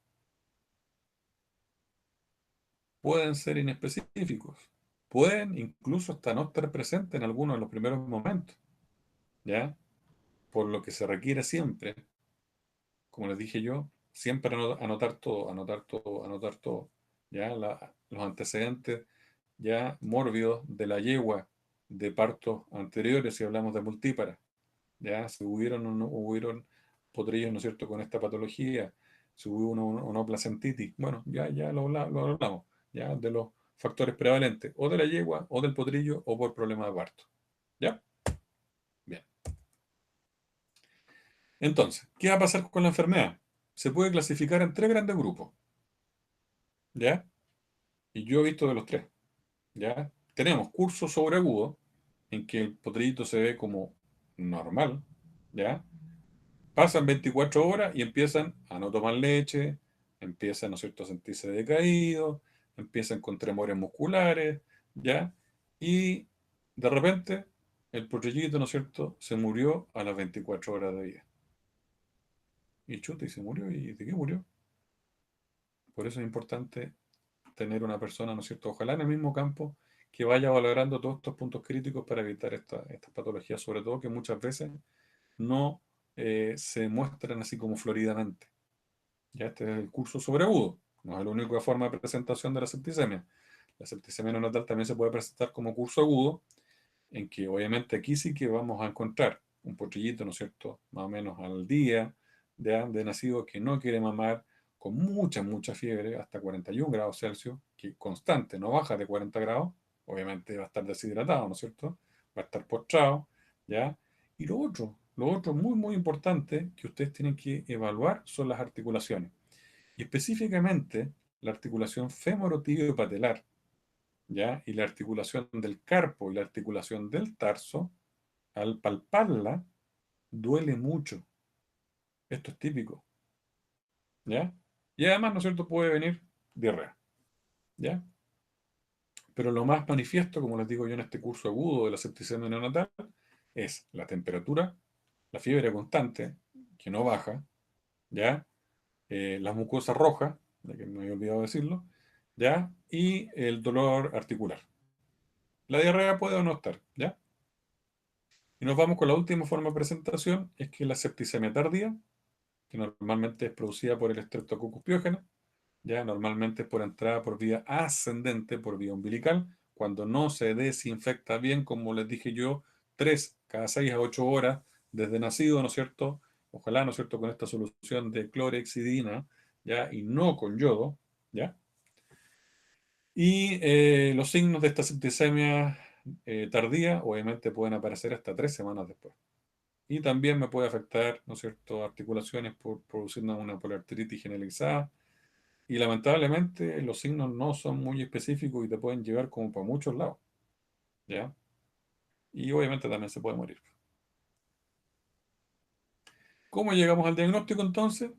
Pueden ser inespecíficos, pueden incluso hasta no estar presentes en algunos de los primeros momentos, ¿ya? Por lo que se requiere siempre, como les dije yo, siempre anotar todo, anotar todo, anotar todo, ¿ya? Los antecedentes ya mórbidos de la yegua de partos anteriores, si hablamos de multípara, ya si hubieron o no hubieron potrillos, ¿no es cierto?, con esta patología, si hubo una placentitis, bueno, ya lo hablamos, ya de los factores prevalentes, o de la yegua, o del potrillo, o por problemas de parto. ¿Ya? Bien. Entonces, ¿qué va a pasar con la enfermedad? Se puede clasificar en tres grandes grupos, ¿ya? Y yo he visto de los tres, ¿ya? Tenemos curso sobreagudo, en que el potrillito se ve como normal, ¿ya? Pasan 24 horas y empiezan a no tomar leche, empiezan, ¿no es cierto?, a sentirse decaídos, empiezan con tremores musculares, ¿ya? Y de repente el potrillito, ¿no es cierto?, se murió a las 24 horas de vida. Y chuta, y se murió, ¿y de qué murió? Por eso es importante tener una persona, ¿no es cierto?, ojalá en el mismo campo, que vaya valorando todos estos puntos críticos para evitar estas patologías, sobre todo que muchas veces no se muestran así como floridamente. Ya este es el curso sobreagudo, no es la única forma de presentación de la septicemia. La septicemia neonatal también se puede presentar como curso agudo, en que obviamente aquí sí que vamos a encontrar un potrillito, ¿no es cierto?, más o menos al día de nacido que no quiere mamar, con mucha fiebre, hasta 41 grados Celsius, que constante, no baja de 40 grados, obviamente va a estar deshidratado, ¿no es cierto?, va a estar postrado, ¿ya? Y lo otro muy importante que ustedes tienen que evaluar son las articulaciones. Y específicamente la articulación femorotibio-patelar, ¿ya? Y la articulación del carpo y la articulación del tarso, al palparla, duele mucho. Esto es típico, ¿ya? Y además, ¿no es cierto?, puede venir diarrea, ¿ya? Pero lo más manifiesto, como les digo yo en este curso agudo de la septicemia neonatal, es la temperatura, la fiebre constante, que no baja, ¿ya? La mucosa roja, de que me había olvidado decirlo, ¿ya? Y el dolor articular. La diarrea puede o no estar, ¿ya? Y nos vamos con la última forma de presentación, es que la septicemia tardía, que normalmente es producida por el Streptococcus pyogenes, ya normalmente es por entrada por vía ascendente, por vía umbilical, cuando no se desinfecta bien, como les dije yo, 3 cada 6 a 8 horas desde nacido, ¿no es cierto? Ojalá, ¿no es cierto?, con esta solución de clorhexidina, ¿ya? Y no con yodo, ¿ya? Y los signos de esta septicemia tardía, obviamente, pueden aparecer hasta 3 semanas después. Y también me puede afectar, ¿no es cierto?, articulaciones por produciendo una poliarteritis generalizada. Y lamentablemente los signos no son muy específicos y te pueden llevar como para muchos lados, ¿ya? Y obviamente también se puede morir. ¿Cómo llegamos al diagnóstico entonces?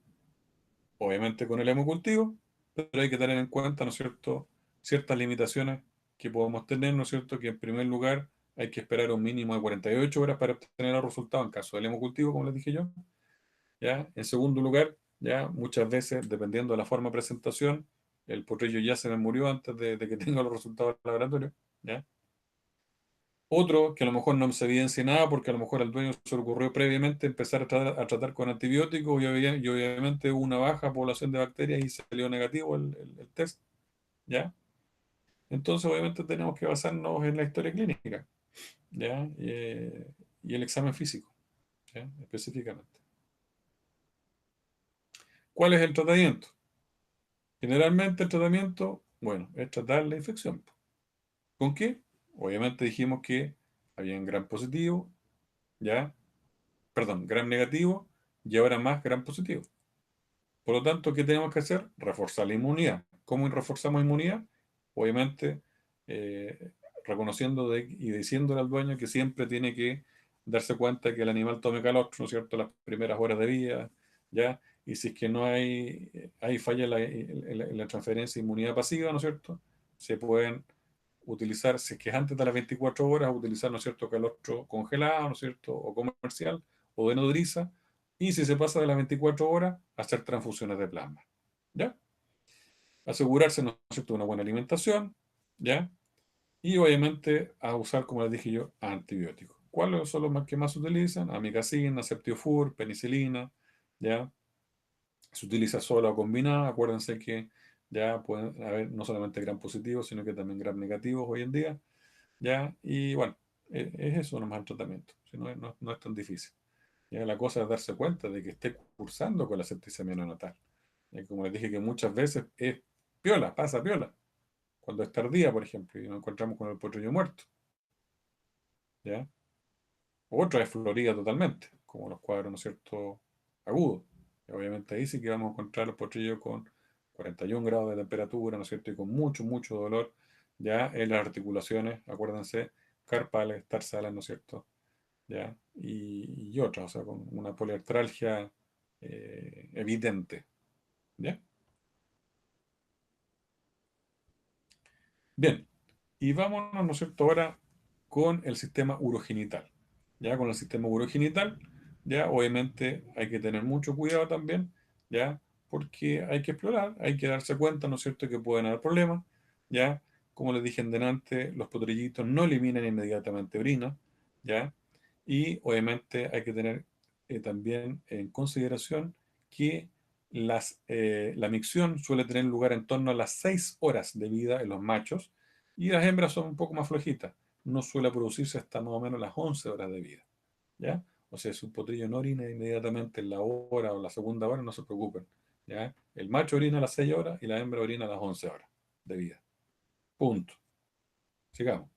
Obviamente con el hemocultivo, pero hay que tener en cuenta, ¿no es cierto?, ciertas limitaciones que podemos tener, ¿no es cierto?, que en primer lugar hay que esperar un mínimo de 48 horas para obtener el resultado en caso del hemocultivo, como les dije yo, ¿ya? En segundo lugar, ya muchas veces, dependiendo de la forma de presentación, el potrillo ya se me murió antes de que tenga los resultados del laboratorio, ¿ya? Otro, que a lo mejor no se evidencia nada porque a lo mejor al dueño se le ocurrió previamente empezar a tratar con antibióticos y obviamente hubo una baja población de bacterias y salió negativo el test, ¿ya? Entonces obviamente tenemos que basarnos en la historia clínica, ¿ya? Y el examen físico, ¿ya? Específicamente. ¿Cuál es el tratamiento? Generalmente el tratamiento, bueno, es tratar la infección. ¿Con qué? Obviamente dijimos que había un gran positivo, ¿ya? Perdón, gram negativo y ahora más gram positivo. Por lo tanto, ¿qué tenemos que hacer? Reforzar la inmunidad. ¿Cómo reforzamos inmunidad? Obviamente, eh, reconociendo y diciéndole al dueño que siempre tiene que darse cuenta que el animal tome calostro, ¿no es cierto?, las primeras horas de vida, ¿ya? Y si es que no hay falla en la transferencia de inmunidad pasiva, ¿no es cierto?, se pueden utilizar, si es que es antes de las 24 horas, utilizar, ¿no es cierto?, calostro congelado, ¿no es cierto?, o comercial, o de nodriza, y si se pasa de las 24 horas, hacer transfusiones de plasma, ¿ya? Asegurarse, ¿no es cierto?, de una buena alimentación, ¿ya? Y obviamente a usar, como les dije yo, antibióticos. ¿Cuáles son los que más se utilizan? Amigacina, Ceftiofur, penicilina, ¿ya? Se utiliza sola o combinada. Acuérdense que ya pueden haber no solamente gram positivos, sino que también gram negativos hoy en día, ¿ya? Y bueno, es eso nomás el tratamiento. Si no, no es tan difícil. Ya la cosa es darse cuenta de que esté cursando con la septicemia neonatal. Como les dije que muchas veces es piola, pasa piola. Cuando es tardía, por ejemplo, y nos encontramos con el potrillo muerto, ¿ya? Otra es florida totalmente, como los cuadros, ¿no es cierto?, agudos. Y obviamente ahí sí que vamos a encontrar los potrillos con 41 grados de temperatura, ¿no es cierto?, y con mucho, mucho dolor, ya en las articulaciones, acuérdense, carpales, tarsales, ¿no es cierto?, ¿ya? Y otras, o sea, con una poliartralgia evidente, ¿ya? Bien, y vámonos, ¿no es cierto?, ahora con el sistema urogenital. Ya con el sistema urogenital, ya obviamente hay que tener mucho cuidado también, ya, porque hay que explorar, hay que darse cuenta, ¿no es cierto?, que pueden haber problemas, ya. Como les dije en delante, los potrillitos no eliminan inmediatamente orina, ya, y obviamente hay que tener también en consideración que la micción suele tener lugar en torno a las 6 horas de vida en los machos y las hembras son un poco más flojitas. No suele producirse hasta más o menos las 11 horas de vida, ¿ya? O sea, si un potrillo no orina inmediatamente en la hora o la segunda hora, no se preocupen, ¿ya? El macho orina a las 6 horas y la hembra orina a las 11 horas de vida. Punto. Sigamos.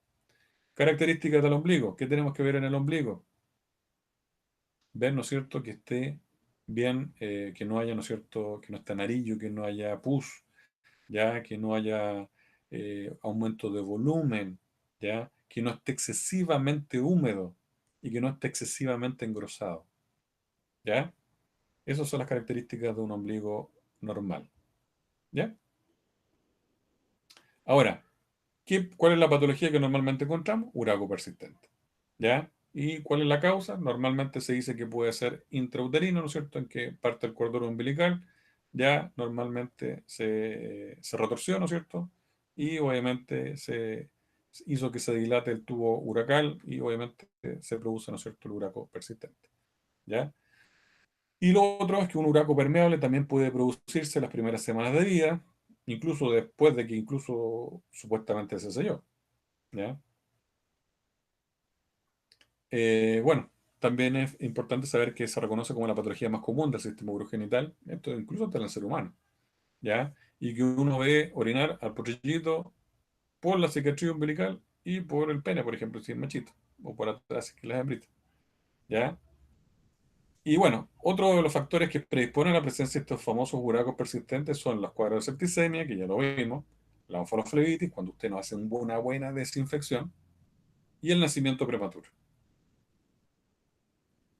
Características del ombligo. ¿Qué tenemos que ver en el ombligo? Ver, ¿no es cierto?, que esté bien, que no haya, ¿no es cierto?, que no esté amarillo, que no haya pus, ya que no haya aumento de volumen, ya que no esté excesivamente húmedo y que no esté excesivamente engrosado, ¿ya? Esas son las características de un ombligo normal, ¿ya? Ahora, ¿cuál es la patología que normalmente encontramos? Uraco persistente, ¿ya? ¿Y cuál es la causa? Normalmente se dice que puede ser intrauterino, ¿no es cierto? En que parte del cordón umbilical ya normalmente se retorció, ¿no es cierto? Y obviamente se hizo que se dilate el tubo uracal y obviamente se produce, ¿no es cierto?, el uraco persistente, ¿ya? Y lo otro es que un uraco permeable también puede producirse las primeras semanas de vida, incluso después de que incluso supuestamente se selló, ¿ya? Bueno, también es importante saber que se reconoce como la patología más común del sistema urogenital, esto incluso hasta en el ser humano, ¿ya? Y que uno ve orinar al potrillo por la cicatriz umbilical y por el pene, por ejemplo, si es machito, o por atrás, si es que las hembritas, ¿ya? Y bueno, otro de los factores que predisponen a la presencia de estos famosos buracos persistentes son los cuadros de septicemia, que ya lo vimos, la onfaloflebitis, cuando usted no hace una buena desinfección, y el nacimiento prematuro.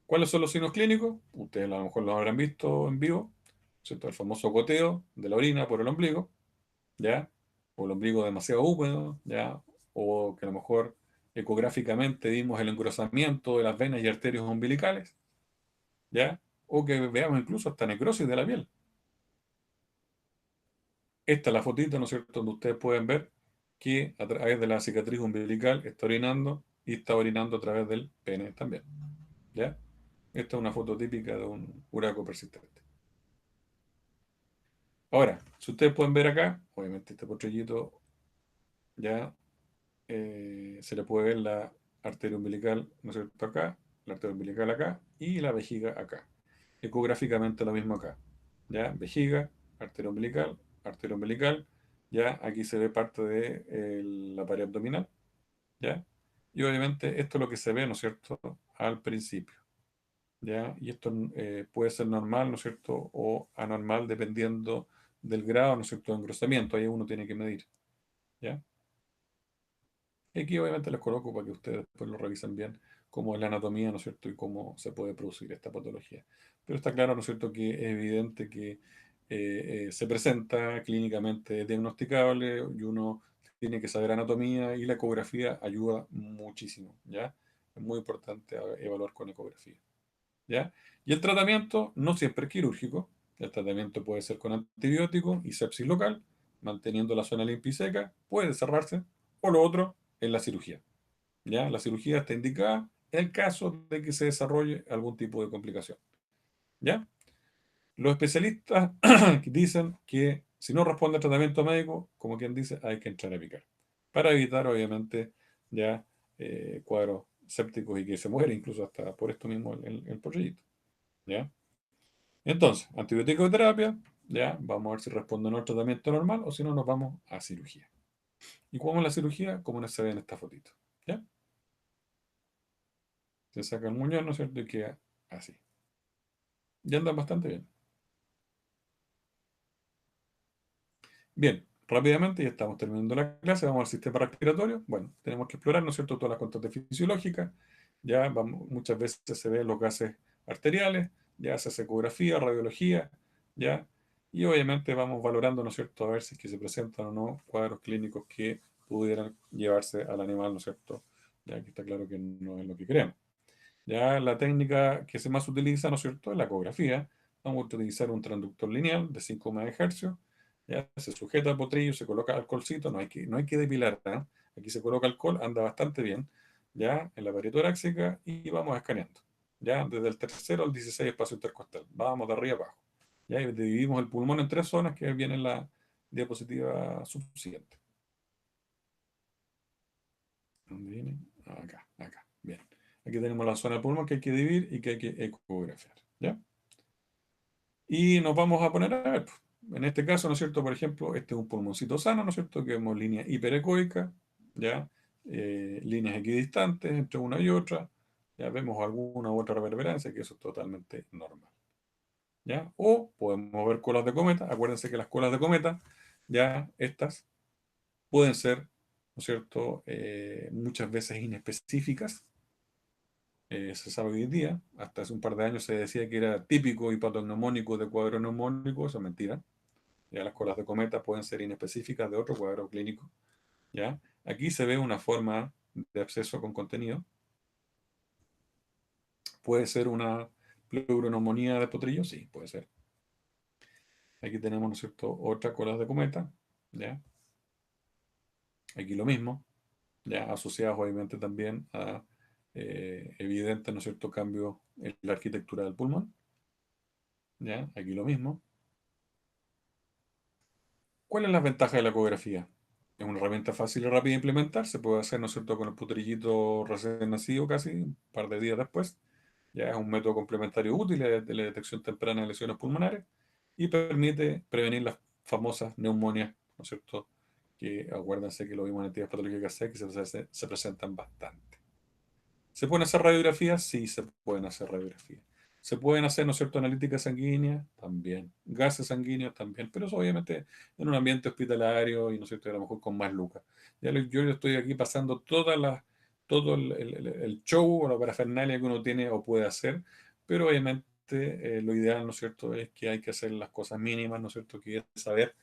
¿Cuáles son los signos clínicos? Ustedes a lo mejor los habrán visto en vivo, ¿cierto? El famoso goteo de la orina por el ombligo, ¿ya? O el ombligo demasiado húmedo, ¿ya? O que a lo mejor ecográficamente vimos el engrosamiento de las venas y arterias umbilicales, ¿ya? O que veamos incluso hasta necrosis de la piel. Esta es la fotito, ¿no es cierto?, donde ustedes pueden ver que a través de la cicatriz umbilical está orinando y está orinando a través del pene también, ¿ya? Esta es una foto típica de un uraco persistente. Ahora, si ustedes pueden ver acá, obviamente este potrillito ya se le puede ver la arteria umbilical, ¿no es cierto?, acá, la arteria umbilical acá y la vejiga acá. Ecográficamente lo mismo acá, ¿ya? Vejiga, arteria umbilical, ya aquí se ve parte de la pared abdominal, ¿ya? Y obviamente esto es lo que se ve, ¿no es cierto?, al principio, ¿ya? Y esto puede ser normal, ¿no es cierto?, o anormal dependiendo del grado, ¿no es cierto?, de engrosamiento. Ahí uno tiene que medir, ¿ya? Y aquí obviamente les coloco para que ustedes después lo revisen bien cómo es la anatomía, ¿no es cierto?, y cómo se puede producir esta patología. Pero está claro, ¿no es cierto?, que es evidente que se presenta clínicamente diagnosticable y uno tiene que saber anatomía y la ecografía ayuda muchísimo, ¿ya? Es muy importante evaluar con ecografía, ¿ya? Y el tratamiento no siempre es quirúrgico. El tratamiento puede ser con antibióticos y sepsis local, manteniendo la zona limpia y seca, puede cerrarse, o lo otro es la cirugía, ¿ya? La cirugía está indicada en caso de que se desarrolle algún tipo de complicación, ¿ya? Los especialistas dicen que si no responde al tratamiento médico, como quien dice, hay que entrar a picar, para evitar, obviamente, ya cuadros sépticos y que se muere incluso hasta por esto mismo el pollito, ¿ya? Entonces, antibiótico de terapia, ya, vamos a ver si responde al tratamiento normal o si no, nos vamos a cirugía. ¿Y cómo es la cirugía? Como se ve en esta fotito, ¿ya? Se saca el muñón, ¿no es cierto? Y queda así. Y andan bastante bien. Bien, rápidamente, ya estamos terminando la clase, vamos al sistema respiratorio. Bueno, tenemos que explorar, ¿no es cierto?, todas las constantes fisiológicas. Ya vamos, muchas veces se ven los gases arteriales, ya se hace ecografía, radiología, ya. Y obviamente vamos valorando, ¿no es cierto?, a ver si es que se presentan o no cuadros clínicos que pudieran llevarse al animal, ¿no es cierto? Ya que está claro que no es lo que creemos. Ya la técnica que se más utiliza, ¿no es cierto?, es la ecografía. Vamos a utilizar un transductor lineal de 5 MHz. Ya se sujeta al potrillo, se coloca alcoholcito, no hay que depilar, ¿eh? Aquí se coloca alcohol, anda bastante bien, ya en la pared torácica y vamos escaneando. Ya desde el tercero al 16 espacio intercostal. Vamos de arriba abajo. Ya y dividimos el pulmón en 3 zonas que viene en la diapositiva subsiguiente. ¿Dónde viene? Acá, acá. Bien. Aquí tenemos la zona del pulmón que hay que dividir y que hay que ecografiar, ¿ya? Y nos vamos a poner a ver, pues, en este caso, ¿no es cierto? Por ejemplo, este es un pulmoncito sano, ¿no es cierto? Que vemos línea hiperecoica, ¿ya? Líneas equidistantes entre una y otra, ya vemos alguna u otra reverberancia, que eso es totalmente normal, ¿ya? O podemos ver colas de cometa. Acuérdense que las colas de cometa ya estas pueden ser, ¿no es cierto?, muchas veces inespecíficas. Se sabe hoy en día, hasta hace un par de años se decía que era típico hepatoneumónico de cuadro neumónico, eso es mentira. Ya las colas de cometa pueden ser inespecíficas de otro cuadro clínico. ¿Ya? Aquí se ve una forma de absceso con contenido. ¿Puede ser una pleuroneumonía de potrillo? Sí, puede ser. Aquí tenemos, ¿no es cierto?, otra cola de cometa. ¿Ya? Aquí lo mismo, ya asociados obviamente también a evidentes, ¿no es cierto?, cambios en la arquitectura del pulmón. ¿Ya? Aquí lo mismo. ¿Cuál es la ventaja de la ecografía? Es una herramienta fácil y rápida de implementar. Se puede hacer, ¿no es cierto?, con el potrillito recién nacido casi, un par de días después. Ya es un método complementario útil de la detección temprana de lesiones pulmonares y permite prevenir las famosas neumonias, ¿no es cierto?, que acuérdense que los vimos en entidades patológicas C, que se presentan bastante. ¿Se pueden hacer radiografías? Sí, se pueden hacer radiografías. ¿Se pueden hacer, ¿no es cierto?, analíticas sanguíneas? También. Gases sanguíneos? También. Pero eso obviamente en un ambiente hospitalario y, ¿no es cierto?, a lo mejor con más lucas. Yo le estoy aquí pasando todo el show o la parafernalia que uno tiene o puede hacer, pero obviamente lo ideal, ¿no es cierto?, es que hay que hacer las cosas mínimas, ¿no es cierto?, que es saber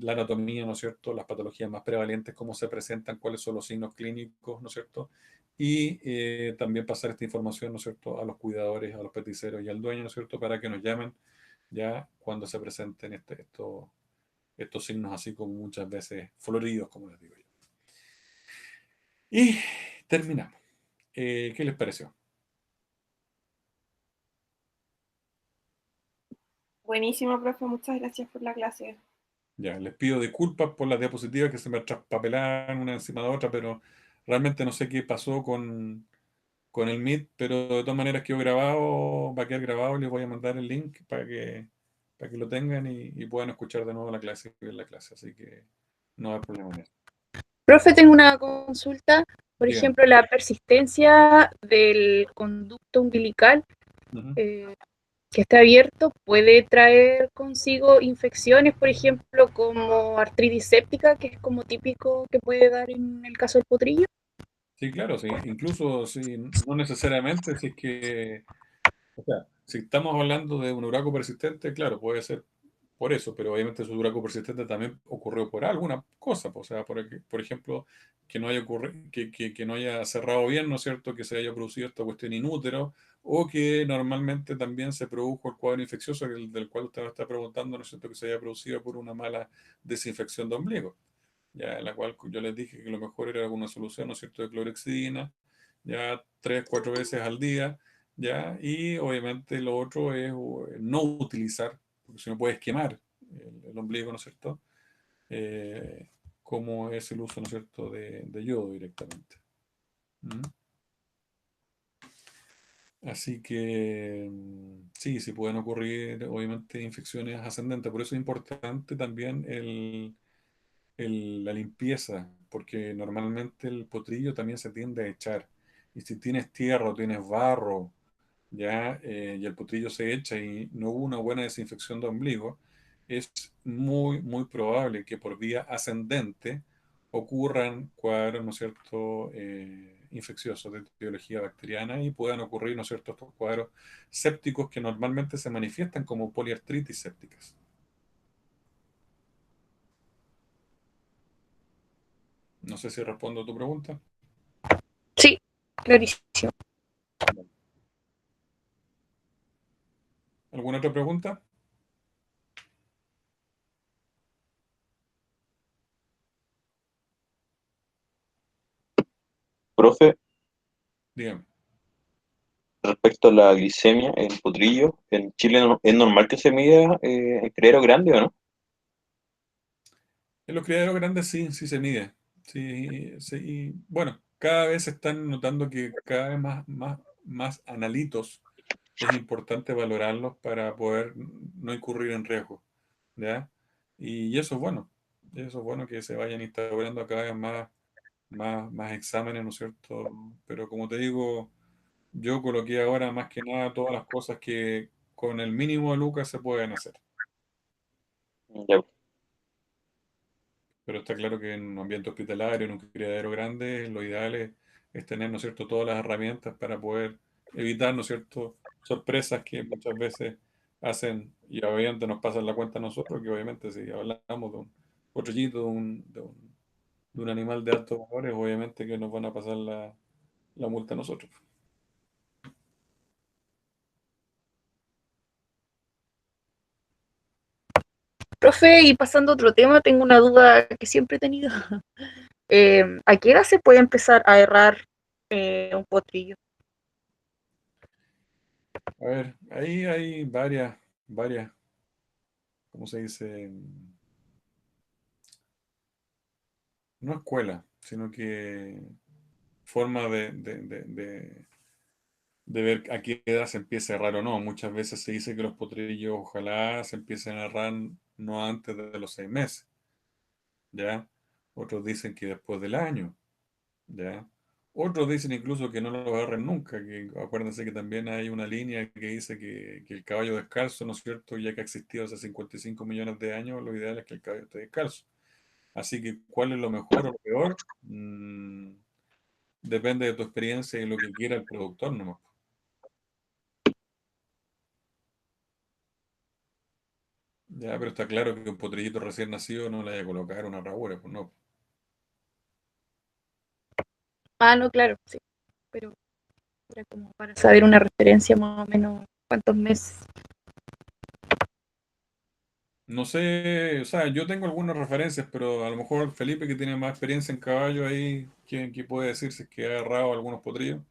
la anatomía, ¿no es cierto?, las patologías más prevalentes, cómo se presentan, cuáles son los signos clínicos, ¿no es cierto?, y también pasar esta información, ¿no es cierto?, a los cuidadores, a los peticeros y al dueño, ¿no es cierto?, para que nos llamen ya cuando se presenten estos signos así como muchas veces floridos, como les digo yo. Y terminamos. ¿Qué les pareció? Buenísimo, profe, muchas gracias por la clase. Ya, les pido disculpas por las diapositivas que se me traspapelaron una encima de otra, pero realmente no sé qué pasó con el Meet, pero de todas maneras quedó grabado, va a quedar grabado y les voy a mandar el link para que lo tengan y puedan escuchar de nuevo la clase y ver la clase. Así que no hay problema en eso. Profe, tengo una consulta. Por Díganme. ejemplo, la persistencia del conducto umbilical Ujú. que está abierto puede traer consigo infecciones, por ejemplo, como artritis séptica, que es como típico que puede dar en el caso del potrillo. Sí, claro, sí. Incluso si no necesariamente, si es que, o sea, si estamos hablando de un uraco persistente, claro, puede ser por eso, pero obviamente su uraco persistente también ocurrió por alguna cosa, o sea, por ejemplo, que no haya que no haya cerrado bien, ¿no es cierto?, que se haya producido esta cuestión inútero, o que normalmente también se produjo el cuadro infeccioso del cual usted me está preguntando, ¿no es cierto?, que se haya producido por una mala desinfección de ombligo, ya en la cual yo les dije que lo mejor era alguna solución, ¿no es cierto?, de clorexidina, ya 3, 4 veces al día, ya, y obviamente lo otro es no utilizar, porque si no puedes quemar el ombligo, ¿no es cierto?, Eh, como es el uso, ¿no es cierto?, de yodo directamente. ¿Mm? Así que sí, sí pueden ocurrir obviamente infecciones ascendentes, por eso es importante también la limpieza, porque normalmente el potrillo también se tiende a echar. Y si tienes tierra o tienes barro, ya, y el potrillo se echa y no hubo una buena desinfección de ombligo, es muy, muy probable que por vía ascendente ocurran cuadros, ¿no es cierto?, infecciosos de etiología bacteriana y puedan ocurrir, ¿no es cierto?, estos cuadros sépticos que normalmente se manifiestan como poliartritis sépticas. No sé si respondo a tu pregunta. Sí, clarísimo. ¿Alguna otra pregunta? Profe, Dígame. respecto a la glicemia en potrillo, ¿en Chile es normal que se mida en criadero grande o no? En los criaderos grandes sí, sí se mide. Sí, sí. Y bueno, cada vez se están notando que cada vez más analitos es importante valorarlos para poder no incurrir en riesgo. ¿Ya? Y eso es bueno. Eso es bueno que se vayan instaurando cada vez más exámenes, ¿no es cierto? Pero como te digo, yo coloqué ahora más que nada todas las cosas que con el mínimo de lucas se pueden hacer. Ya. pero está claro que en un ambiente hospitalario, en un criadero grande, lo ideal es tener, ¿no es cierto?, todas las herramientas para poder evitar, ¿no es cierto?, sorpresas que muchas veces hacen y obviamente nos pasan la cuenta a nosotros, que obviamente si hablamos de un potreñito, de un animal de altos valores, obviamente que nos van a pasar la multa a nosotros. Profe, y pasando a otro tema, tengo una duda que siempre he tenido. ¿A qué edad se puede empezar a errar un potrillo? A ver, ahí hay varias, ¿cómo se dice? No escuela, sino que forma de ver a qué edad se empieza a errar o no. Muchas veces se dice que los potrillos ojalá se empiecen a errar no antes de los 6 meses, ¿ya? Otros dicen que después del año, ¿ya? Otros dicen incluso que no lo agarren nunca, que acuérdense que también hay una línea que dice que el caballo descalzo, ¿no es cierto? Ya que ha existido hace 55 millones de años, lo ideal es que el caballo esté descalzo. Así que, ¿cuál es lo mejor o lo peor? Depende de tu experiencia y lo que quiera el productor nomás. Ya, pero está claro que un potrillito recién nacido no le vaya a colocar una herradura, pues no. Ah, no, claro, sí, pero era como para saber una referencia más o menos cuántos meses. No sé, o sea, yo tengo algunas referencias, pero a lo mejor Felipe, que tiene más experiencia en caballo ahí, ¿qué puede decir si es que ha agarrado algunos potrillos?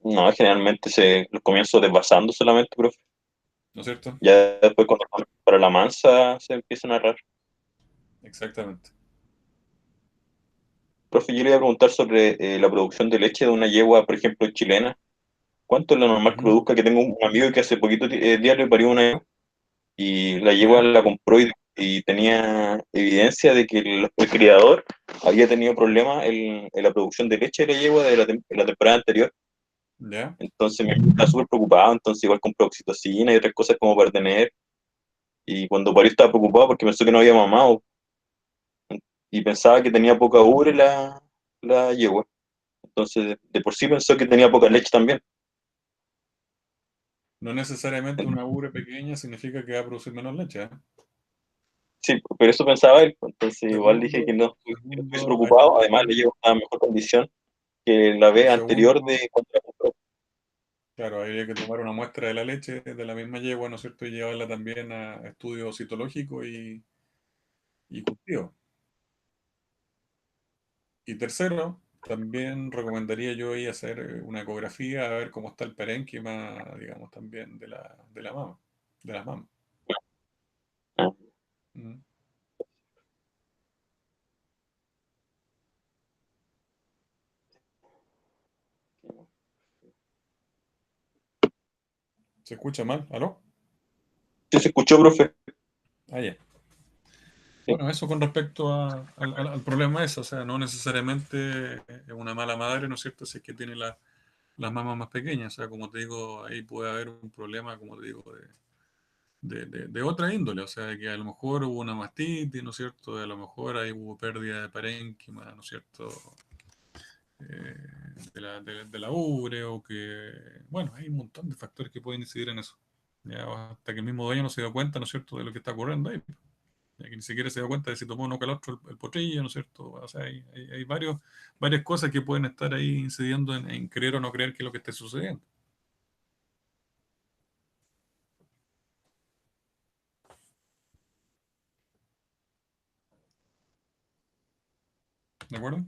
No, generalmente los comienzo desvasando solamente, profe. ¿No es cierto? Ya después cuando van para la mansa se empiezan a errar. Exactamente. Profe, yo le iba a preguntar sobre la producción de leche de una yegua, por ejemplo, chilena. ¿Cuánto es lo normal que Ujú. produzca? Que tengo un amigo que hace poquito diario parió una yegua y la yegua ¿Ya? la compró y tenía evidencia de que el criador había tenido problemas en la producción de leche de la yegua de la temporada anterior. ¿Ya? Entonces me estaba súper preocupado, entonces igual compró oxitocina y otras cosas como para tener. Y cuando parió estaba preocupado porque pensó que no había mamado y pensaba que tenía poca ubre la yegua. Entonces de por sí pensó que tenía poca leche también. No necesariamente una ubre pequeña significa que va a producir menos leche, ¿eh? Sí, pero eso pensaba él, pues. Entonces igual dije Segundo, que no estuviese segundo, hay preocupado. que Además tomar, la yegua estaba en mejor condición que la y vez anterior segundo, de cuando la compró. claro, habría que tomar una muestra de la leche de la misma yegua, ¿no es cierto? Y llevarla también a estudios citológicos y cultivo. Y tercero, también recomendaría yo ahí hacer una ecografía a ver cómo está el parénquima, digamos, también de la mama, de las mamas. Ah, Mm. ¿Se escucha mal? ¿Aló? sí, se escuchó, profe. Ah, ya. Sí. Bueno, eso con respecto al problema ese, o sea, no necesariamente es una mala madre, ¿no es cierto? Si es que tiene las mamas más pequeñas, o sea, como te digo, ahí puede haber un problema, como te digo, de otra índole, o sea, que a lo mejor hubo una mastitis, ¿no es cierto? A lo mejor ahí hubo pérdida de parénquima, ¿no es cierto? Eh, de la ubre o que, bueno, hay un montón de factores que pueden incidir en eso. Ya, hasta que el mismo dueño no se dio cuenta, ¿no es cierto?, de lo que está ocurriendo ahí. Ya que ni siquiera se dio cuenta de si tomó uno calostro el potrillo, ¿no es cierto? O sea, hay varias cosas que pueden estar ahí incidiendo en creer o no creer que es lo que esté sucediendo. ¿De acuerdo?